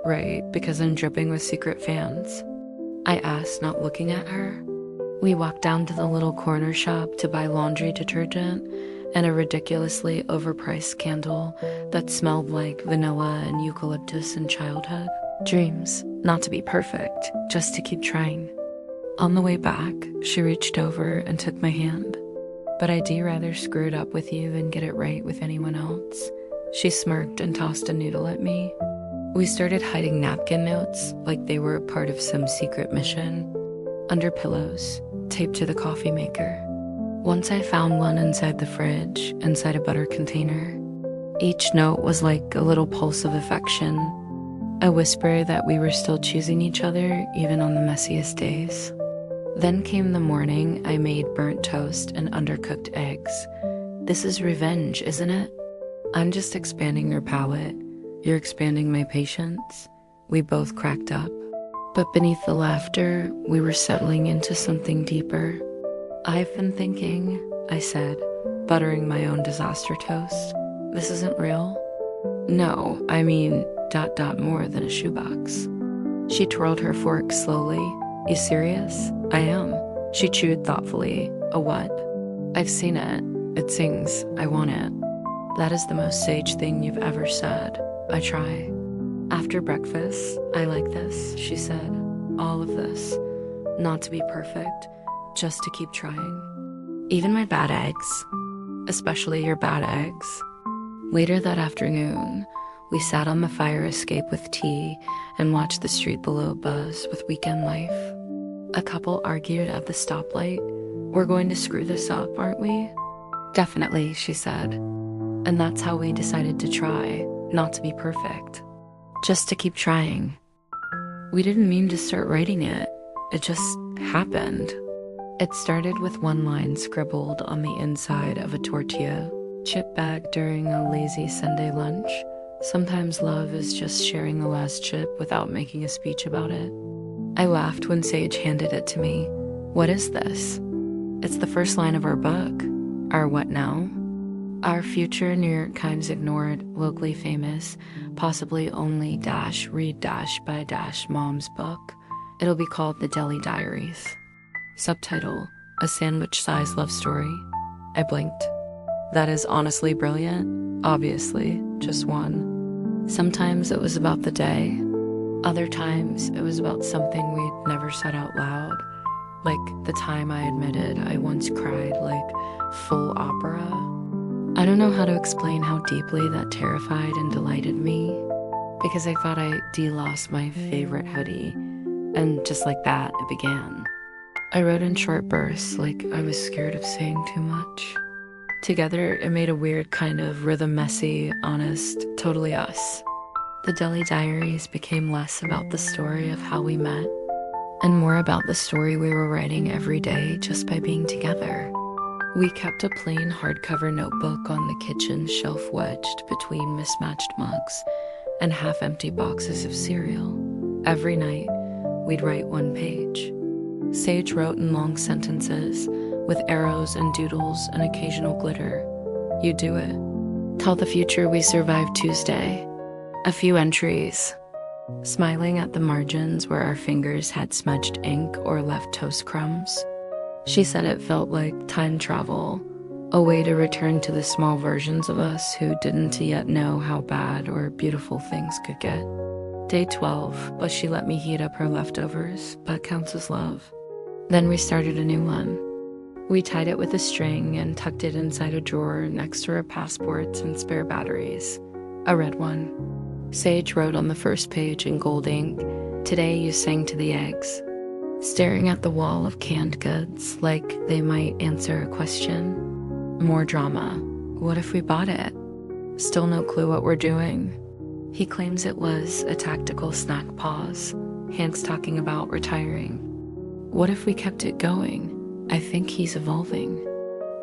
Right, because I'm dripping with secret fans. I asked, not looking at her. We walked down to the little corner shop to buy laundry detergent and a ridiculously overpriced candle that smelled like vanilla and eucalyptus in childhood. Dreams, not to be perfect, just to keep trying. On the way back, she reached over and took my hand. But I'd rather screw it up with you than get it right with anyone else. She smirked and tossed a noodle at me. We started hiding napkin notes like they were a part of some secret mission. Under pillows, taped to the coffee maker. Once I found one inside the fridge, inside a butter container. Each note was like a little pulse of affection, a whisper that we were still choosing each other even on the messiest days. Then came the morning I made burnt toast and undercooked eggs. This is revenge, isn't it? I'm just expanding your palate. You're expanding my patience. We both cracked up. But beneath the laughter, we were settling into something deeper. I've been thinking, I said, buttering my own disaster toast. This isn't real? No, I mean, ... more than a shoebox. She twirled her fork slowly. You serious? I am. She chewed thoughtfully. A what? I've seen it. It sings. I want it. That is the most sage thing you've ever said. I try. After breakfast, I like this, she said. All of this. Not to be perfect, just to keep trying. Even my bad eggs. Especially your bad eggs. Later that afternoon, we sat on the fire escape with tea and watched the street below buzz with weekend life. A couple argued at the stoplight. We're going to screw this up, aren't we? Definitely, she said. And that's how we decided to try, not to be perfect. Just to keep trying. We didn't mean to start writing it. It just happened. It started with one line scribbled on the inside of a tortilla chip bag during a lazy Sunday lunch. Sometimes love is just sharing the last chip without making a speech about it. I laughed when Sage handed it to me. What is this? It's the first line of our book. Our what now? Our future New York Times ignored, locally famous, possibly only read by mom's book. It'll be called The Deli Diaries. Subtitle, a sandwich-sized love story. I blinked. That is honestly brilliant. Obviously, just one. Sometimes it was about the day. Other times it was about something we'd never said out loud. Like the time I admitted I once cried like full opera. I don't know how to explain how deeply that terrified and delighted me, because I thought I lost my favorite hoodie, and just like that, it began. I wrote in short bursts, like I was scared of saying too much. Together, it made a weird kind of rhythm, messy, honest, totally us. The Deli Diaries became less about the story of how we met, and more about the story we were writing every day just by being together. We kept a plain hardcover notebook on the kitchen shelf wedged between mismatched mugs and half-empty boxes of cereal. Every night, we'd write one page. Sage wrote in long sentences, with arrows and doodles and occasional glitter. You do it. Tell the future we survived Tuesday. A few entries. Smiling at the margins where our fingers had smudged ink or left toast crumbs. She said it felt like time travel, a way to return to the small versions of us who didn't yet know how bad or beautiful things could get. Day 12, but she let me heat up her leftovers, but counts as love. Then we started a new one. We tied it with a string and tucked it inside a drawer next to our passports and spare batteries. A red one. Sage wrote on the first page in gold ink, "Today you sang to the eggs." Staring at the wall of canned goods like they might answer a question. More drama. What if we bought it? Still no clue what we're doing. He claims it was a tactical snack pause. Hank's talking about retiring. What if we kept it going? I think he's evolving.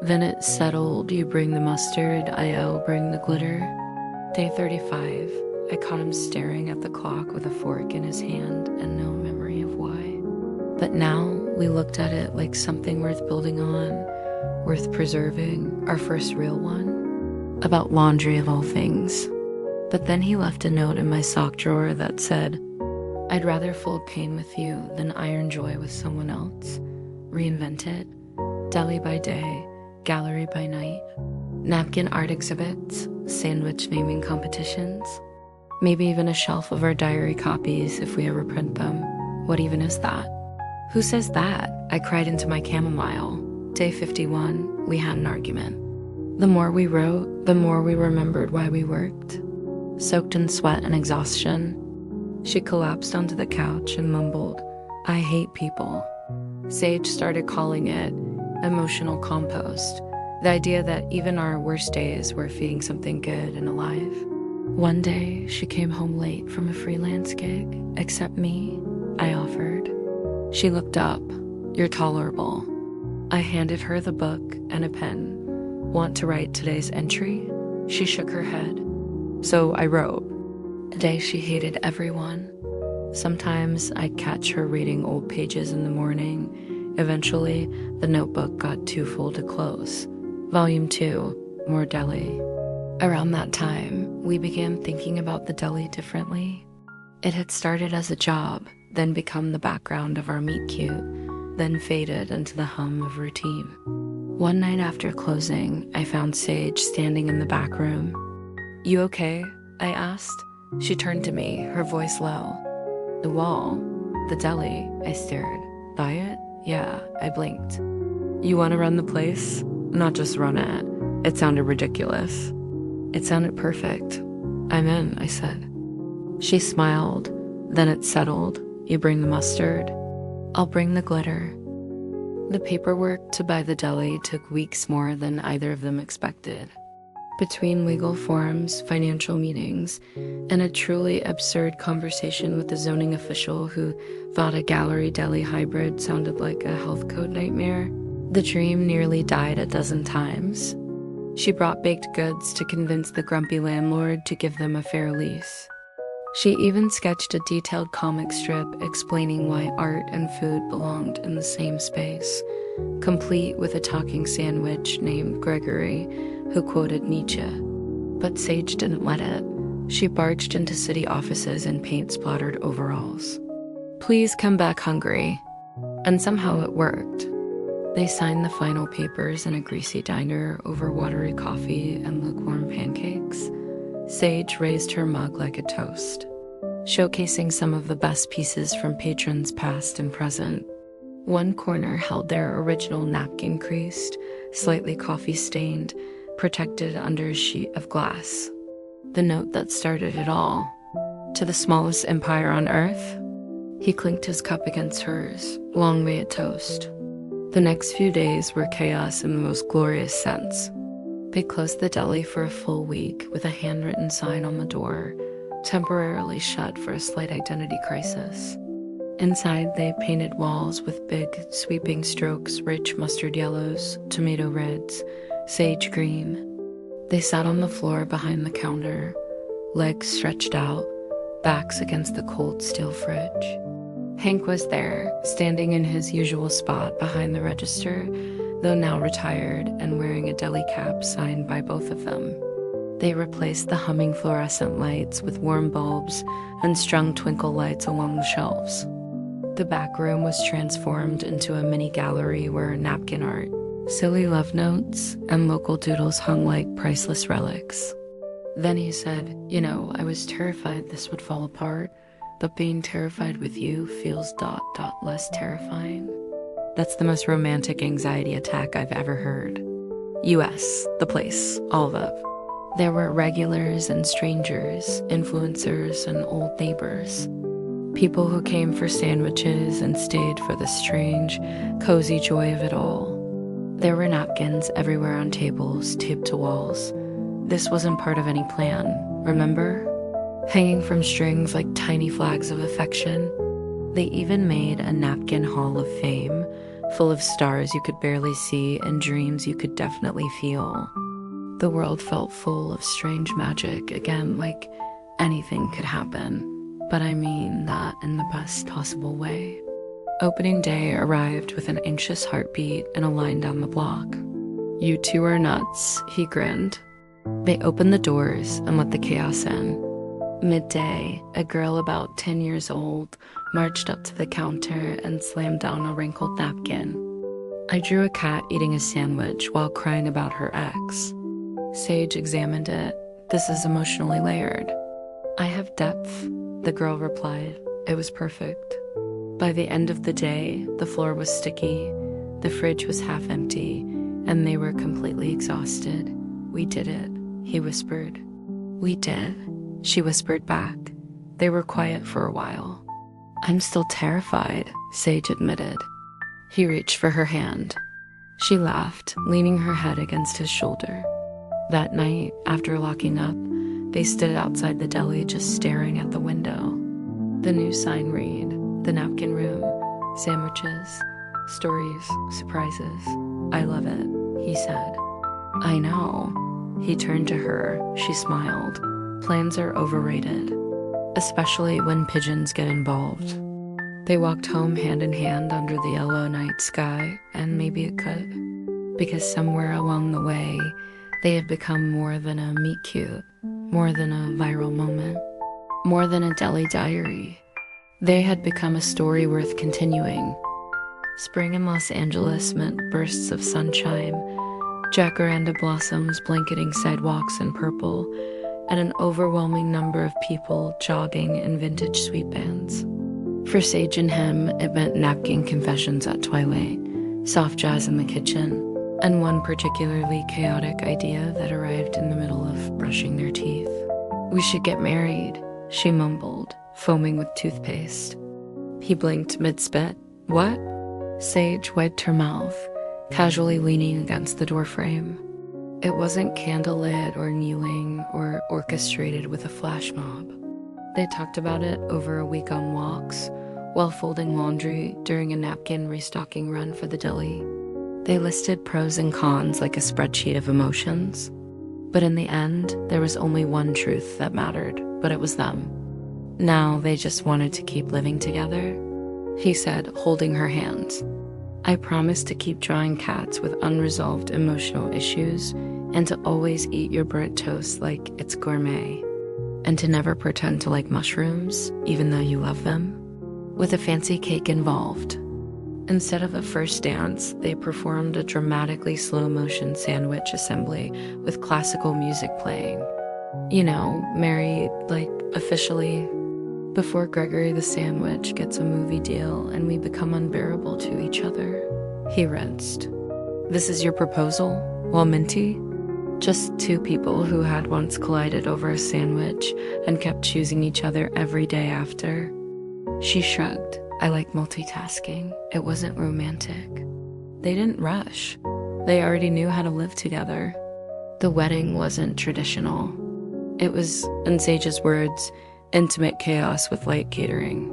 Then it settled, you bring the mustard, I'll bring the glitter. Day 35, I caught him staring at the clock with a fork in his hand and no memory of why. But now we looked at it like something worth building on, worth preserving, our first real one. About laundry of all things. But then he left a note in my sock drawer that said, "I'd rather fold pain with you than iron joy with someone else. Reinvent it. Deli by day, gallery by night. Napkin art exhibits, sandwich naming competitions. Maybe even a shelf of our diary copies if we ever print them. What even is that?" Who says that? I cried into my chamomile. Day 51, we had an argument. The more we wrote, the more we remembered why we worked. Soaked in sweat and exhaustion, she collapsed onto the couch and mumbled, "I hate people." Sage started calling it emotional compost, the idea that even our worst days were feeding something good and alive. One day, she came home late from a freelance gig. "Accept me," I offered. She looked up. "You're tolerable." I handed her the book and a pen. "Want to write today's entry?" She shook her head. So I wrote. A day she hated everyone. Sometimes I'd catch her reading old pages in the morning. Eventually, the notebook got too full to close. Volume 2, more Deli. Around that time, we began thinking about the deli differently. It had started as a job, then become the background of our meet cute, then faded into the hum of routine. One night after closing, I found Sage standing in the back room. "You okay?" I asked. She turned to me, her voice low. "The wall, the deli," I stared. "Buy it?" "Yeah," I blinked. "You want to run the place?" "Not just run it." It sounded ridiculous. It sounded perfect. "I'm in," I said. She smiled. Then it settled. "You bring the mustard?" "I'll bring the glitter." The paperwork to buy the deli took weeks more than either of them expected. Between legal forms, financial meetings, and a truly absurd conversation with the zoning official who thought a gallery deli hybrid sounded like a health code nightmare, the dream nearly died a dozen times. She brought baked goods to convince the grumpy landlord to give them a fair lease. She even sketched a detailed comic strip explaining why art and food belonged in the same space, complete with a talking sandwich named Gregory, who quoted Nietzsche. But Sage didn't let it. She barged into city offices in paint-splattered overalls. "Please come back hungry." And somehow it worked. They signed the final papers in a greasy diner over watery coffee and lukewarm pancakes. Sage raised her mug like a toast, showcasing some of the best pieces from patrons past and present. One corner held their original napkin creased, slightly coffee-stained, protected under a sheet of glass. The note that started it all. "To the smallest empire on earth." He clinked his cup against hers. "Long may it toast." The next few days were chaos in the most glorious sense. They closed the deli for a full week with a handwritten sign on the door, temporarily shut for a slight identity crisis. Inside, they painted walls with big, sweeping strokes, rich mustard yellows, tomato reds, sage green. They sat on the floor behind the counter, legs stretched out, backs against the cold steel fridge. Hank was there, standing in his usual spot behind the register, though now retired and wearing a deli cap signed by both of them. They replaced the humming fluorescent lights with warm bulbs and strung twinkle lights along the shelves. The back room was transformed into a mini gallery where napkin art, silly love notes, and local doodles hung like priceless relics. Then he said, I was terrified this would fall apart, but being terrified with you feels ... less terrifying. That's the most romantic anxiety attack I've ever heard. US, the place, all of. There were regulars and strangers, influencers and old neighbors. People who came for sandwiches and stayed for the strange, cozy joy of it all. There were napkins everywhere on tables, taped to walls. This wasn't part of any plan, remember? Hanging from strings like tiny flags of affection. They even made a napkin hall of fame, full of stars you could barely see and dreams you could definitely feel. The world felt full of strange magic, again, like anything could happen. But I mean that in the best possible way. Opening day arrived with an anxious heartbeat and a line down the block. You two are nuts, he grinned. They opened the doors and let the chaos in. Midday, a girl about 10 years old marched up to the counter and slammed down a wrinkled napkin. I drew a cat eating a sandwich while crying about her ex. Sage examined it. This is emotionally layered. I have depth, the girl replied. It was perfect. By the end of the day, the floor was sticky, the fridge was half empty, and they were completely exhausted. We did it, he whispered. We did, she whispered back. They were quiet for a while. I'm still terrified, Sage admitted. He reached for her hand. She laughed, leaning her head against his shoulder. That night, after locking up, they stood outside the deli just staring at the window. The new sign read, the napkin room, sandwiches, stories, surprises. I love it, he said. I know. He turned to her. She smiled. Plans are overrated, especially when pigeons get involved. They walked home hand in hand under the yellow night sky, and maybe it could, because somewhere along the way, they had become more than a meet cute, more than a viral moment, more than a deli diary. They had become a story worth continuing. Spring in Los Angeles meant bursts of sunshine, jacaranda blossoms blanketing sidewalks in purple, and an overwhelming number of people jogging in vintage sweatbands. For Sage and him, it meant napkin confessions at twilight, soft jazz in the kitchen, and one particularly chaotic idea that arrived in the middle of brushing their teeth. We should get married, she mumbled, foaming with toothpaste. He blinked mid-spit. What? Sage wiped her mouth, casually leaning against the doorframe. It wasn't candlelit or kneeling or orchestrated with a flash mob. They talked about it over a week on walks, while folding laundry during a napkin restocking run for the deli. They listed pros and cons like a spreadsheet of emotions. But in the end, there was only one truth that mattered, but it was them. Now they just wanted to keep living together, he said, holding her hands. I promise to keep drawing cats with unresolved emotional issues and to always eat your burnt toast like it's gourmet, and to never pretend to like mushrooms, even though you love them, with a fancy cake involved. Instead of a first dance, they performed a dramatically slow-motion sandwich assembly with classical music playing. Married, officially, before Gregory the Sandwich gets a movie deal and we become unbearable to each other. He rinsed. This is your proposal? Well, Minty? Just two people who had once collided over a sandwich and kept choosing each other every day after. She shrugged. I like multitasking. It wasn't romantic. They didn't rush. They already knew how to live together. The wedding wasn't traditional. It was, in Sage's words, intimate chaos with light catering.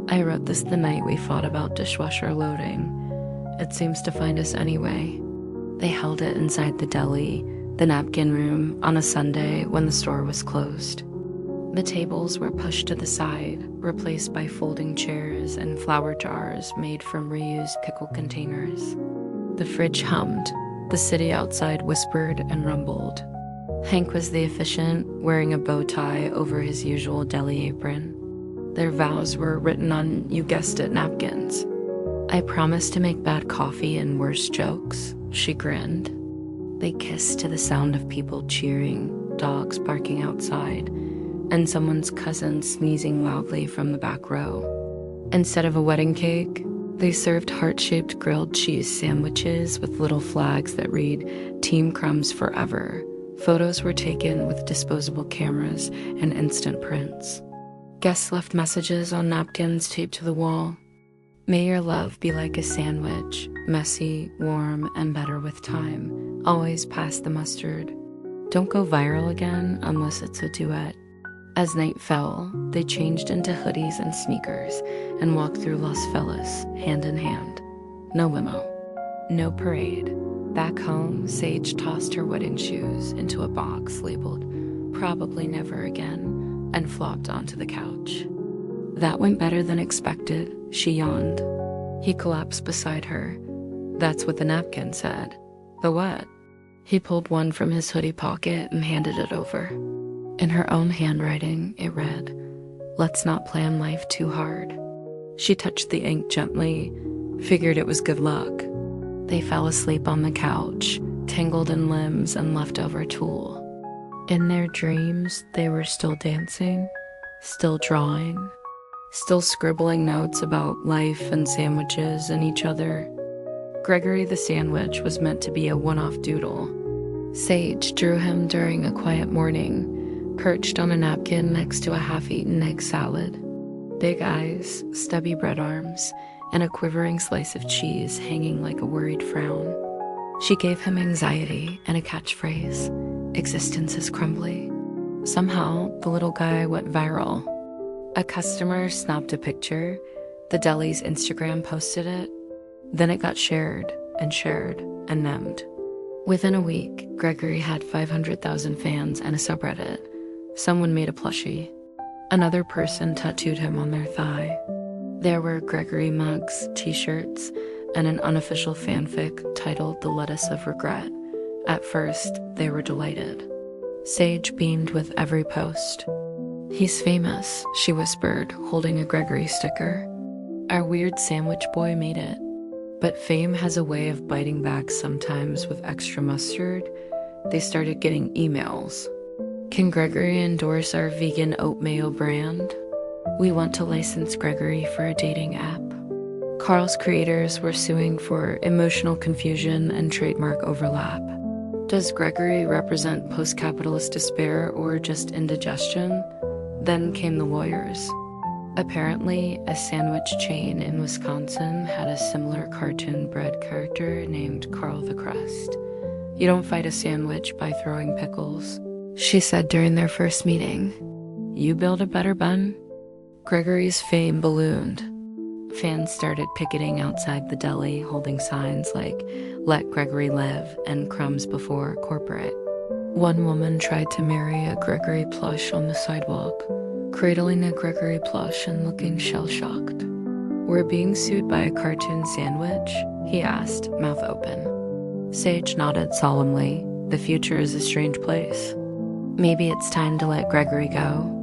I wrote this the night we fought about dishwasher loading. It seems to find us anyway. They held it inside the deli, the napkin room, on a Sunday when the store was closed. The tables were pushed to the side, replaced by folding chairs and flower jars made from reused pickle containers. The fridge hummed. The city outside whispered and rumbled. Hank was the efficient, wearing a bow tie over his usual deli apron. Their vows were written on, you guessed it, napkins. I promise to make bad coffee and worse jokes, she grinned. They kissed to the sound of people cheering, dogs barking outside, and someone's cousin sneezing loudly from the back row. Instead of a wedding cake, they served heart-shaped grilled cheese sandwiches with little flags that read, Team Crumbs Forever. Photos were taken with disposable cameras and instant prints. Guests left messages on napkins taped to the wall. May your love be like a sandwich, messy, warm, and better with time. Always pass the mustard. Don't go viral again unless it's a duet. As night fell, they changed into hoodies and sneakers and walked through Las Vegas, hand in hand. No limo. No parade. Back home, Sage tossed her wedding shoes into a box labeled, Probably Never Again, and flopped onto the couch. That went better than expected, she yawned. He collapsed beside her. That's what the napkin said. The what? He pulled one from his hoodie pocket and handed it over. In her own handwriting, it read, Let's not plan life too hard. She touched the ink gently, figured it was good luck. They fell asleep on the couch, tangled in limbs and leftover tulle. In their dreams, they were still dancing, still drawing, still scribbling notes about life and sandwiches and each other. Gregory the Sandwich was meant to be a one-off doodle. Sage drew him during a quiet morning, perched on a napkin next to a half-eaten egg salad. Big eyes, stubby bread arms, and a quivering slice of cheese hanging like a worried frown. She gave him anxiety and a catchphrase, existence is crumbly. Somehow, the little guy went viral. A customer snapped a picture, the deli's Instagram posted it, then it got shared and named. Within a week, Gregory had 500,000 fans and a subreddit. Someone made a plushie. Another person tattooed him on their thigh. There were Gregory mugs, t-shirts, and an unofficial fanfic titled The Lettuce of Regret. At first, they were delighted. Sage beamed with every post. He's famous, she whispered, holding a Gregory sticker. Our weird sandwich boy made it. But fame has a way of biting back sometimes with extra mustard. They started getting emails. Can Gregory endorse our vegan oat mayo brand? We want to license Gregory for a dating app. Carl's creators were suing for emotional confusion and trademark overlap. Does Gregory represent post-capitalist despair or just indigestion? Then came the lawyers. Apparently, a sandwich chain in Wisconsin had a similar cartoon bread character named Carl the Crust. You don't fight a sandwich by throwing pickles, she said during their first meeting. You build a better bun? Gregory's fame ballooned. Fans started picketing outside the deli, holding signs like, Let Gregory Live and Crumbs Before Corporate. One woman tried to marry a Gregory plush on the sidewalk, cradling a Gregory plush and looking shell-shocked. We're being sued by a cartoon sandwich? He asked, mouth open. Sage nodded solemnly. The future is a strange place. Maybe it's time to let Gregory go.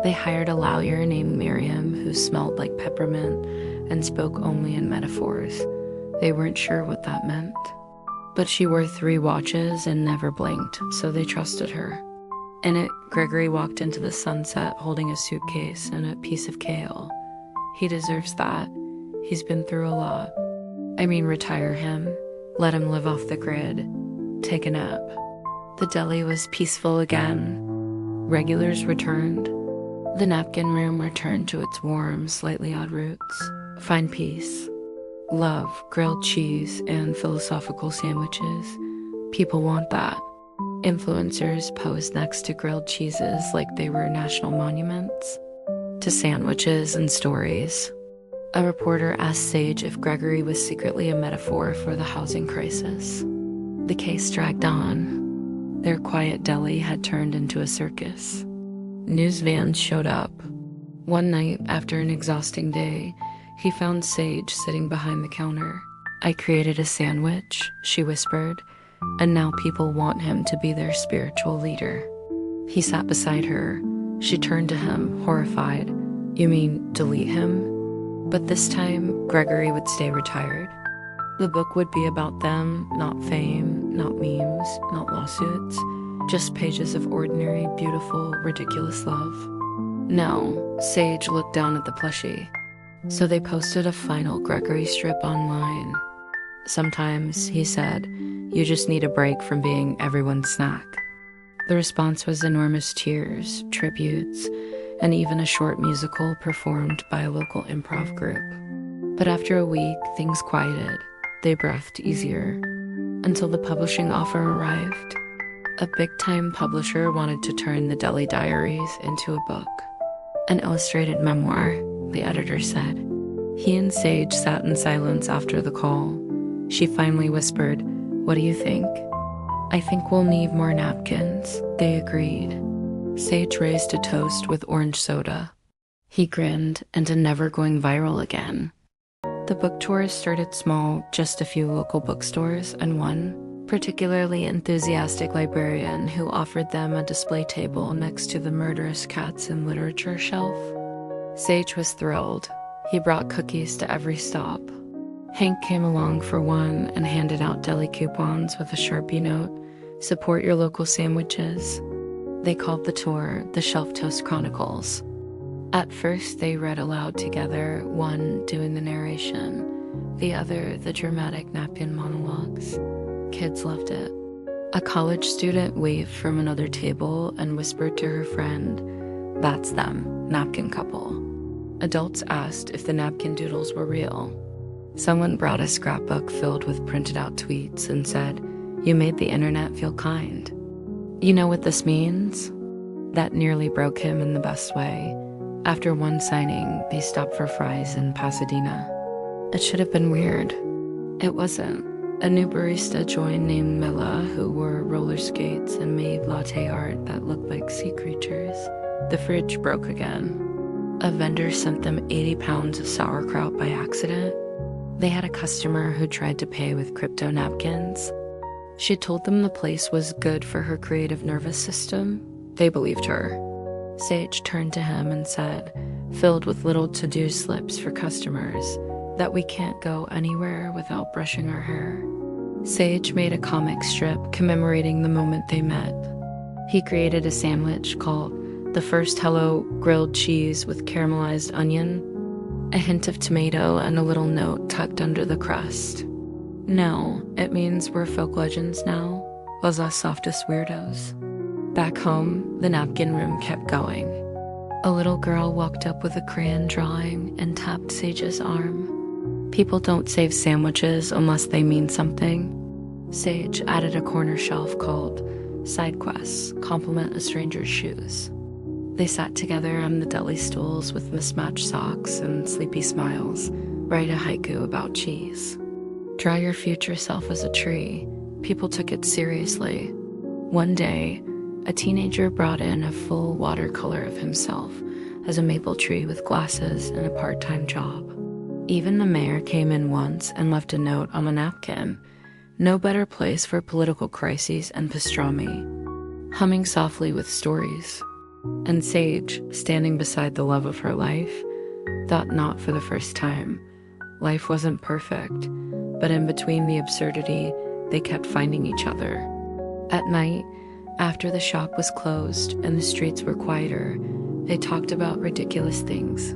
They hired a lawyer named Miriam who smelled like peppermint and spoke only in metaphors. They weren't sure what that meant. But she wore 3 watches and never blinked, so they trusted her. In it, Gregory walked into the sunset holding a suitcase and a piece of kale. He deserves that. He's been through a lot. I mean, retire him. Let him live off the grid. Take a nap. The deli was peaceful again. Regulars returned. The napkin room returned to its warm, slightly odd roots. Find peace. Love, grilled cheese, and philosophical sandwiches. People want that. Influencers posed next to grilled cheeses like they were national monuments. To sandwiches and stories. A reporter asked Sage if Gregory was secretly a metaphor for the housing crisis. The case dragged on. Their quiet deli had turned into a circus. News vans showed up. One night, after an exhausting day, he found Sage sitting behind the counter. I created a sandwich, she whispered, and now people want him to be their spiritual leader. He sat beside her. She turned to him, horrified. You mean delete him? But this time, Gregory would stay retired. The book would be about them, not fame, not memes, not lawsuits, just pages of ordinary, beautiful, ridiculous love. No, Sage looked down at the plushie. So they posted a final Gregory strip online. Sometimes, he said, you just need a break from being everyone's snack. The response was enormous tears, tributes, and even a short musical performed by a local improv group. But after a week, things quieted. They breathed easier, until the publishing offer arrived. A big-time publisher wanted to turn the Deli diaries into a book. An illustrated memoir, the editor said. He and Sage sat in silence after the call. She finally whispered, "What do you think?" "I think we'll need more napkins," they agreed. Sage raised a toast with orange soda. He grinned, into never going viral again. The book tour started small, just a few local bookstores, and one particularly enthusiastic librarian who offered them a display table next to the murderous cats and literature shelf. Sage was thrilled. He brought cookies to every stop. Hank came along for one and handed out deli coupons with a Sharpie note, "Support your local sandwiches." They called the tour the Shelf Toast Chronicles. At first, they read aloud together, one doing the narration, the other the dramatic napkin monologues. Kids loved it. A college student waved from another table and whispered to her friend, "That's them, napkin couple." Adults asked if the napkin doodles were real. Someone brought a scrapbook filled with printed out tweets and said, "You made the internet feel kind." You know what this means? That nearly broke him in the best way. After one signing, they stopped for fries in Pasadena. It should have been weird. It wasn't. A new barista joined named Mila, who wore roller skates and made latte art that looked like sea creatures. The fridge broke again. A vendor sent them 80 pounds of sauerkraut by accident. They had a customer who tried to pay with crypto napkins. She told them the place was good for her creative nervous system. They believed her. Sage turned to him and said, filled with little to-do slips for customers, that we can't go anywhere without brushing our hair. Sage made a comic strip commemorating the moment they met. He created a sandwich called The First Hello Grilled Cheese with Caramelized Onion, a hint of tomato and a little note tucked under the crust. No, it means we're folk legends now, was us softest weirdos. Back home, the napkin room kept going. A little girl walked up with a crayon drawing and tapped Sage's arm. People don't save sandwiches unless they mean something. Sage added a corner shelf called Side Quests, Compliment a Stranger's Shoes. They sat together on the deli stools with mismatched socks and sleepy smiles, write a haiku about cheese. Draw your future self as a tree. People took it seriously. One day, a teenager brought in a full watercolor of himself as a maple tree with glasses and a part-time job. Even the mayor came in once and left a note on a napkin. No better place for political crises and pastrami. Humming softly with stories. And Sage, standing beside the love of her life, thought not for the first time. Life wasn't perfect, but in between the absurdity, they kept finding each other. At night, after the shop was closed and the streets were quieter, they talked about ridiculous things.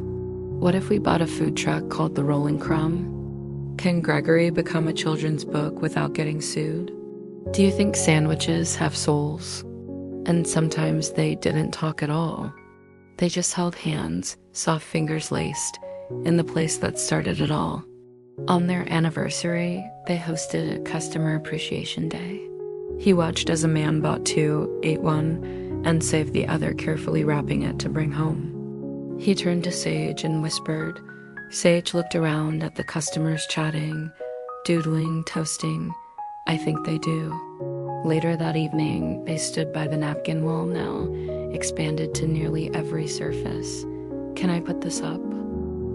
What if we bought a food truck called the Rolling Crumb? Can Gregory become a children's book without getting sued? Do you think sandwiches have souls? And sometimes they didn't talk at all. They just held hands, soft fingers laced, in the place that started it all. On their anniversary, they hosted a Customer Appreciation Day. He watched as a man bought two, ate one, and saved the other, carefully wrapping it to bring home. He turned to Sage and whispered. Sage looked around at the customers chatting, doodling, toasting. I think they do. Later that evening, they stood by the napkin wall now, expanded to nearly every surface. Can I put this up?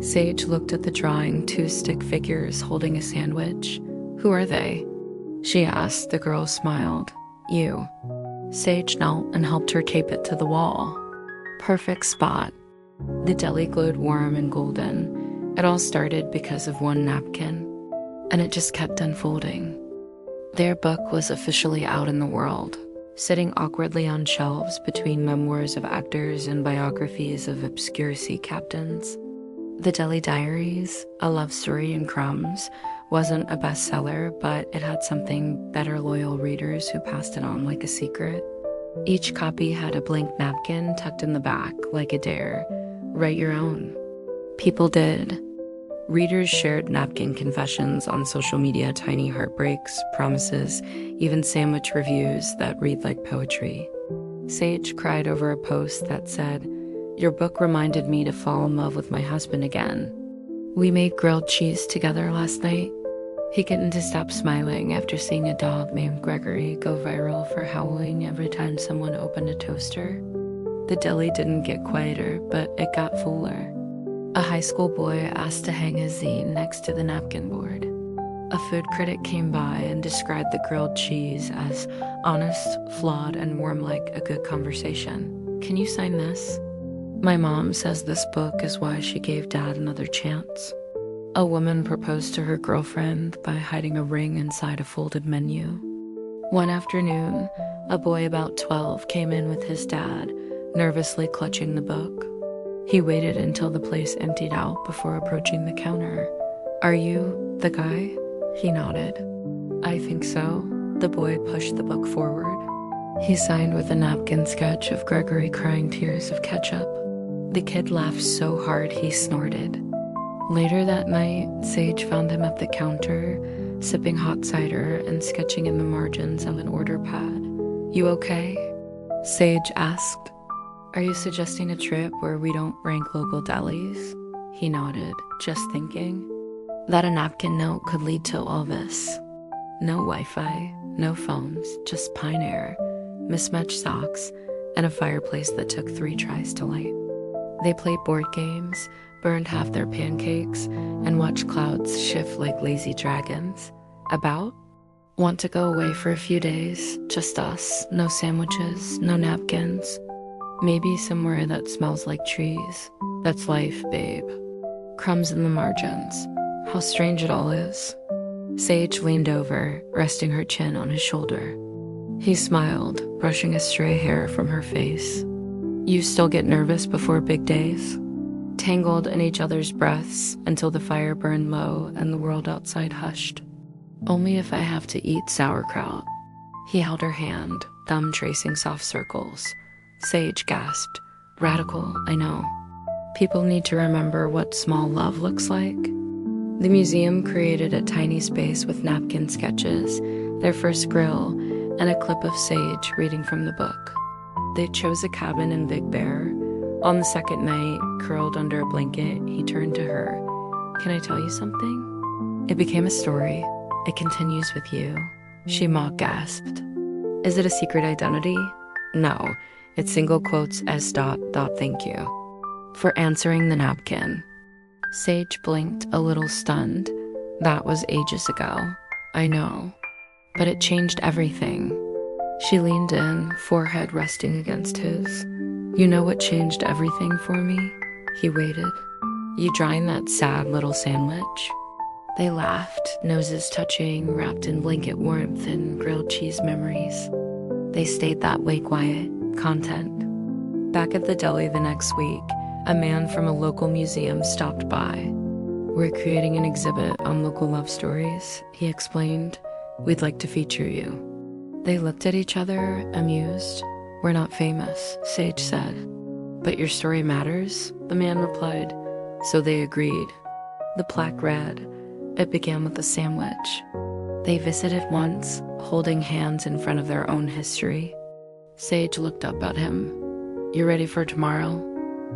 Sage looked at the drawing, two stick figures holding a sandwich. Who are they? she asked. The girl smiled. You. Sage knelt and helped her tape it to the wall. Perfect spot. The deli glowed warm and golden. It all started because of one napkin, and it just kept unfolding. Their book was officially out in the world, sitting awkwardly on shelves between memoirs of actors and biographies of obscure sea captains. The Deli Diaries, a love story in crumbs, wasn't a bestseller, but it had something better loyal readers who passed it on like a secret. Each copy had a blank napkin tucked in the back like a dare. Write your own. People did. Readers shared napkin confessions on social media, tiny heartbreaks, promises, even sandwich reviews that read like poetry. Sage cried over a post that said, "Your book reminded me to fall in love with my husband again. We made grilled cheese together last night." He couldn't stop smiling after seeing a dog named Gregory go viral for howling every time someone opened a toaster. The deli didn't get quieter, but it got fuller. A high school boy asked to hang his zine next to the napkin board. A food critic came by and described the grilled cheese as honest, flawed, and warm like a good conversation. "Can you sign this?" My mom says this book is why she gave Dad another chance. A woman proposed to her girlfriend by hiding a ring inside a folded menu. One afternoon, a boy about 12 came in with his dad, nervously clutching the book. He waited until the place emptied out before approaching the counter. "Are you the guy?" He nodded. "I think so." The boy pushed the book forward. He signed with a napkin sketch of Gregory crying tears of ketchup. The kid laughed so hard he snorted. Later that night, Sage found him at the counter, sipping hot cider and sketching in the margins of an order pad. "You okay?" Sage asked. "Are you suggesting a trip where we don't rank local delis?" He nodded, just thinking that a napkin note could lead to all this. No Wi-Fi, no phones, just pine air, mismatched socks, and a fireplace that took 3 tries to light. They played board games, burned half their pancakes, and watched clouds shift like lazy dragons. About? Want to go away for a few days, just us, no sandwiches, no napkins. Maybe somewhere that smells like trees. That's life, babe. Crumbs in the margins. How strange it all is. Sage leaned over, resting her chin on his shoulder. He smiled, brushing a stray hair from her face. "You still get nervous before big days?" Tangled in each other's breaths until the fire burned low and the world outside hushed. "Only if I have to eat sauerkraut." He held her hand, thumb tracing soft circles. Sage gasped. "Radical, I know. People need to remember what small love looks like." The museum created a tiny space with napkin sketches, their first grill, and a clip of Sage reading from the book. They chose a cabin in Big Bear. On the second night, curled under a blanket, he turned to her. "Can I tell you something?" "It became a story. It continues with you." She mock gasped. "Is it a secret identity?" "No. It's single quotes S. Thank you for answering the napkin." Sage blinked, a little stunned. "That was ages ago." "I know. But it changed everything." She leaned in, forehead resting against his. "You know what changed everything for me?" He waited. "You drawing that sad little sandwich?" They laughed, noses touching, wrapped in blanket warmth and grilled cheese memories. They stayed that way quiet, content. Back at the deli the next week, a man from a local museum stopped by. "We're creating an exhibit on local love stories," he explained. "We'd like to feature you." They looked at each other, amused. "We're not famous," Sage said. "But your story matters," the man replied. So they agreed. The plaque read, "It began with a sandwich." They visited once, holding hands in front of their own history. Sage looked up at him. "You ready for tomorrow?"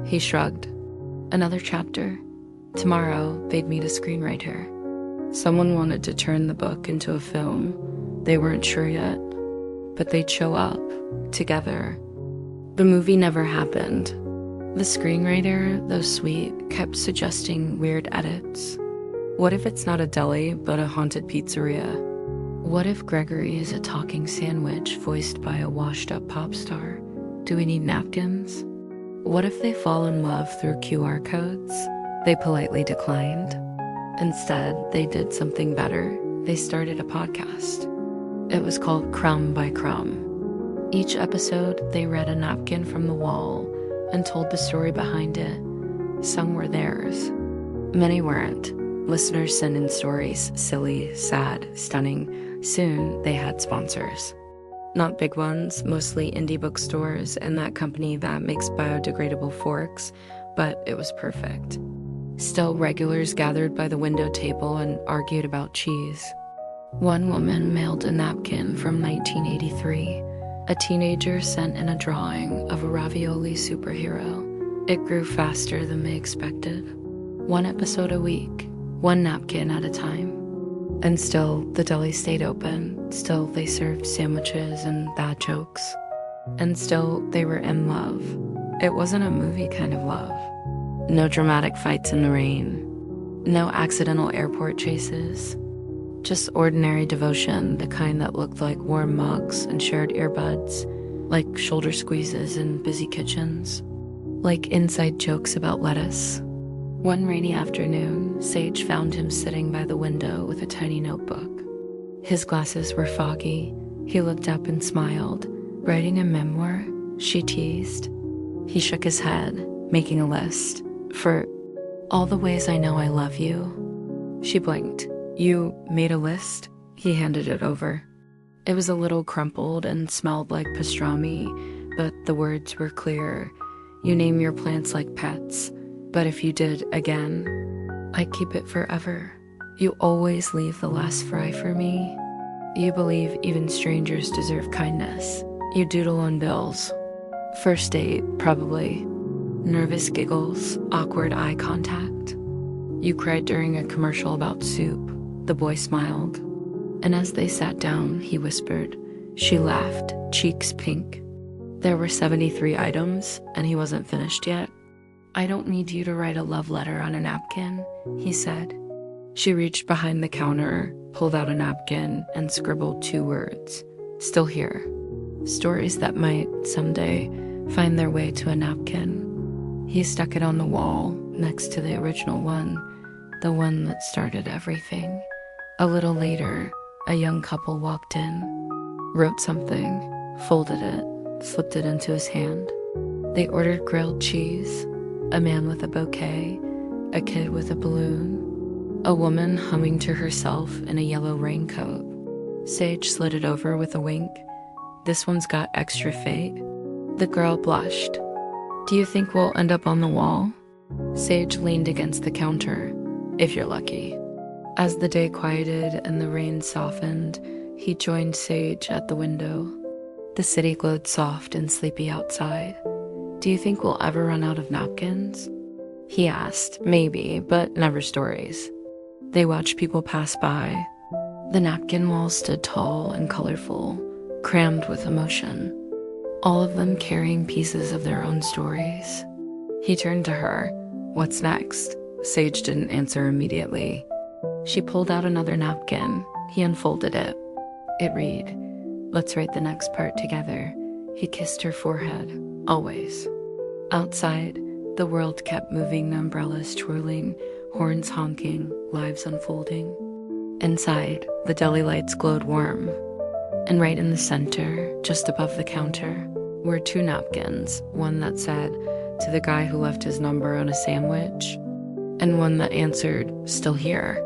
He shrugged. "Another chapter?" Tomorrow, they'd meet a screenwriter. Someone wanted to turn the book into a film. They weren't sure yet, but they'd show up, together. The movie never happened. The screenwriter, though sweet, kept suggesting weird edits. What if it's not a deli, but a haunted pizzeria? What if Gregory is a talking sandwich voiced by a washed-up pop star? Do we need napkins? What if they fall in love through QR codes? They politely declined. Instead, they did something better. They started a podcast. It was called Crumb by Crumb. Each episode, they read a napkin from the wall and told the story behind it. Some were theirs. Many weren't. Listeners sent in stories, silly, sad, stunning. Soon, they had sponsors. Not big ones, mostly indie bookstores and that company that makes biodegradable forks, but it was perfect. Still, regulars gathered by the window table and argued about cheese. One woman mailed a napkin from 1983. A teenager sent in a drawing of a ravioli superhero. It grew faster than they expected. One episode a week, one napkin at a time. And still, the deli stayed open. Still, they served sandwiches and bad jokes. And still, they were in love. It wasn't a movie kind of love. No dramatic fights in the rain. No accidental airport chases. Just ordinary devotion, the kind that looked like warm mugs and shared earbuds, like shoulder squeezes in busy kitchens, like inside jokes about lettuce. One rainy afternoon, Sage found him sitting by the window with a tiny notebook. His glasses were foggy. He looked up and smiled. Writing a memoir? She teased. He shook his head, making a list. For all the ways I know I love you. She blinked. You made a list? He handed it over. It was a little crumpled and smelled like pastrami, but the words were clear. You name your plants like pets. But if you did again, I'd keep it forever. You always leave the last fry for me. You believe even strangers deserve kindness. You doodle on bills. First date, probably. Nervous giggles, awkward eye contact. You cried during a commercial about soup. The boy smiled. And as they sat down, he whispered. She laughed, cheeks pink. There were 73 items, and he wasn't finished yet. I don't need you to write a love letter on a napkin, he said. She reached behind the counter, pulled out a napkin, and scribbled 2 words. Still here. Stories that might, someday, find their way to a napkin. He stuck it on the wall, next to the original one, the one that started everything. A little later, a young couple walked in, wrote something, folded it, slipped it into his hand. They ordered grilled cheese. A man with a bouquet, a kid with a balloon, a woman humming to herself in a yellow raincoat. Sage slid it over with a wink. This one's got extra fate. The girl blushed. Do you think we'll end up on the wall? Sage leaned against the counter, if you're lucky. As the day quieted and the rain softened, he joined Sage at the window. The city glowed soft and sleepy outside. Do you think we'll ever run out of napkins? He asked, maybe, but never stories. They watched people pass by. The napkin wall stood tall and colorful, crammed with emotion, all of them carrying pieces of their own stories. He turned to her. What's next? Sage didn't answer immediately. She pulled out another napkin. He unfolded it. It read, let's write the next part together. He kissed her forehead. Always. Outside, the world kept moving, umbrellas twirling, horns honking, lives unfolding. Inside, the deli lights glowed warm. And right in the center, just above the counter, were 2 napkins, one that said, to the guy who left his number on a sandwich, and one that answered, still here.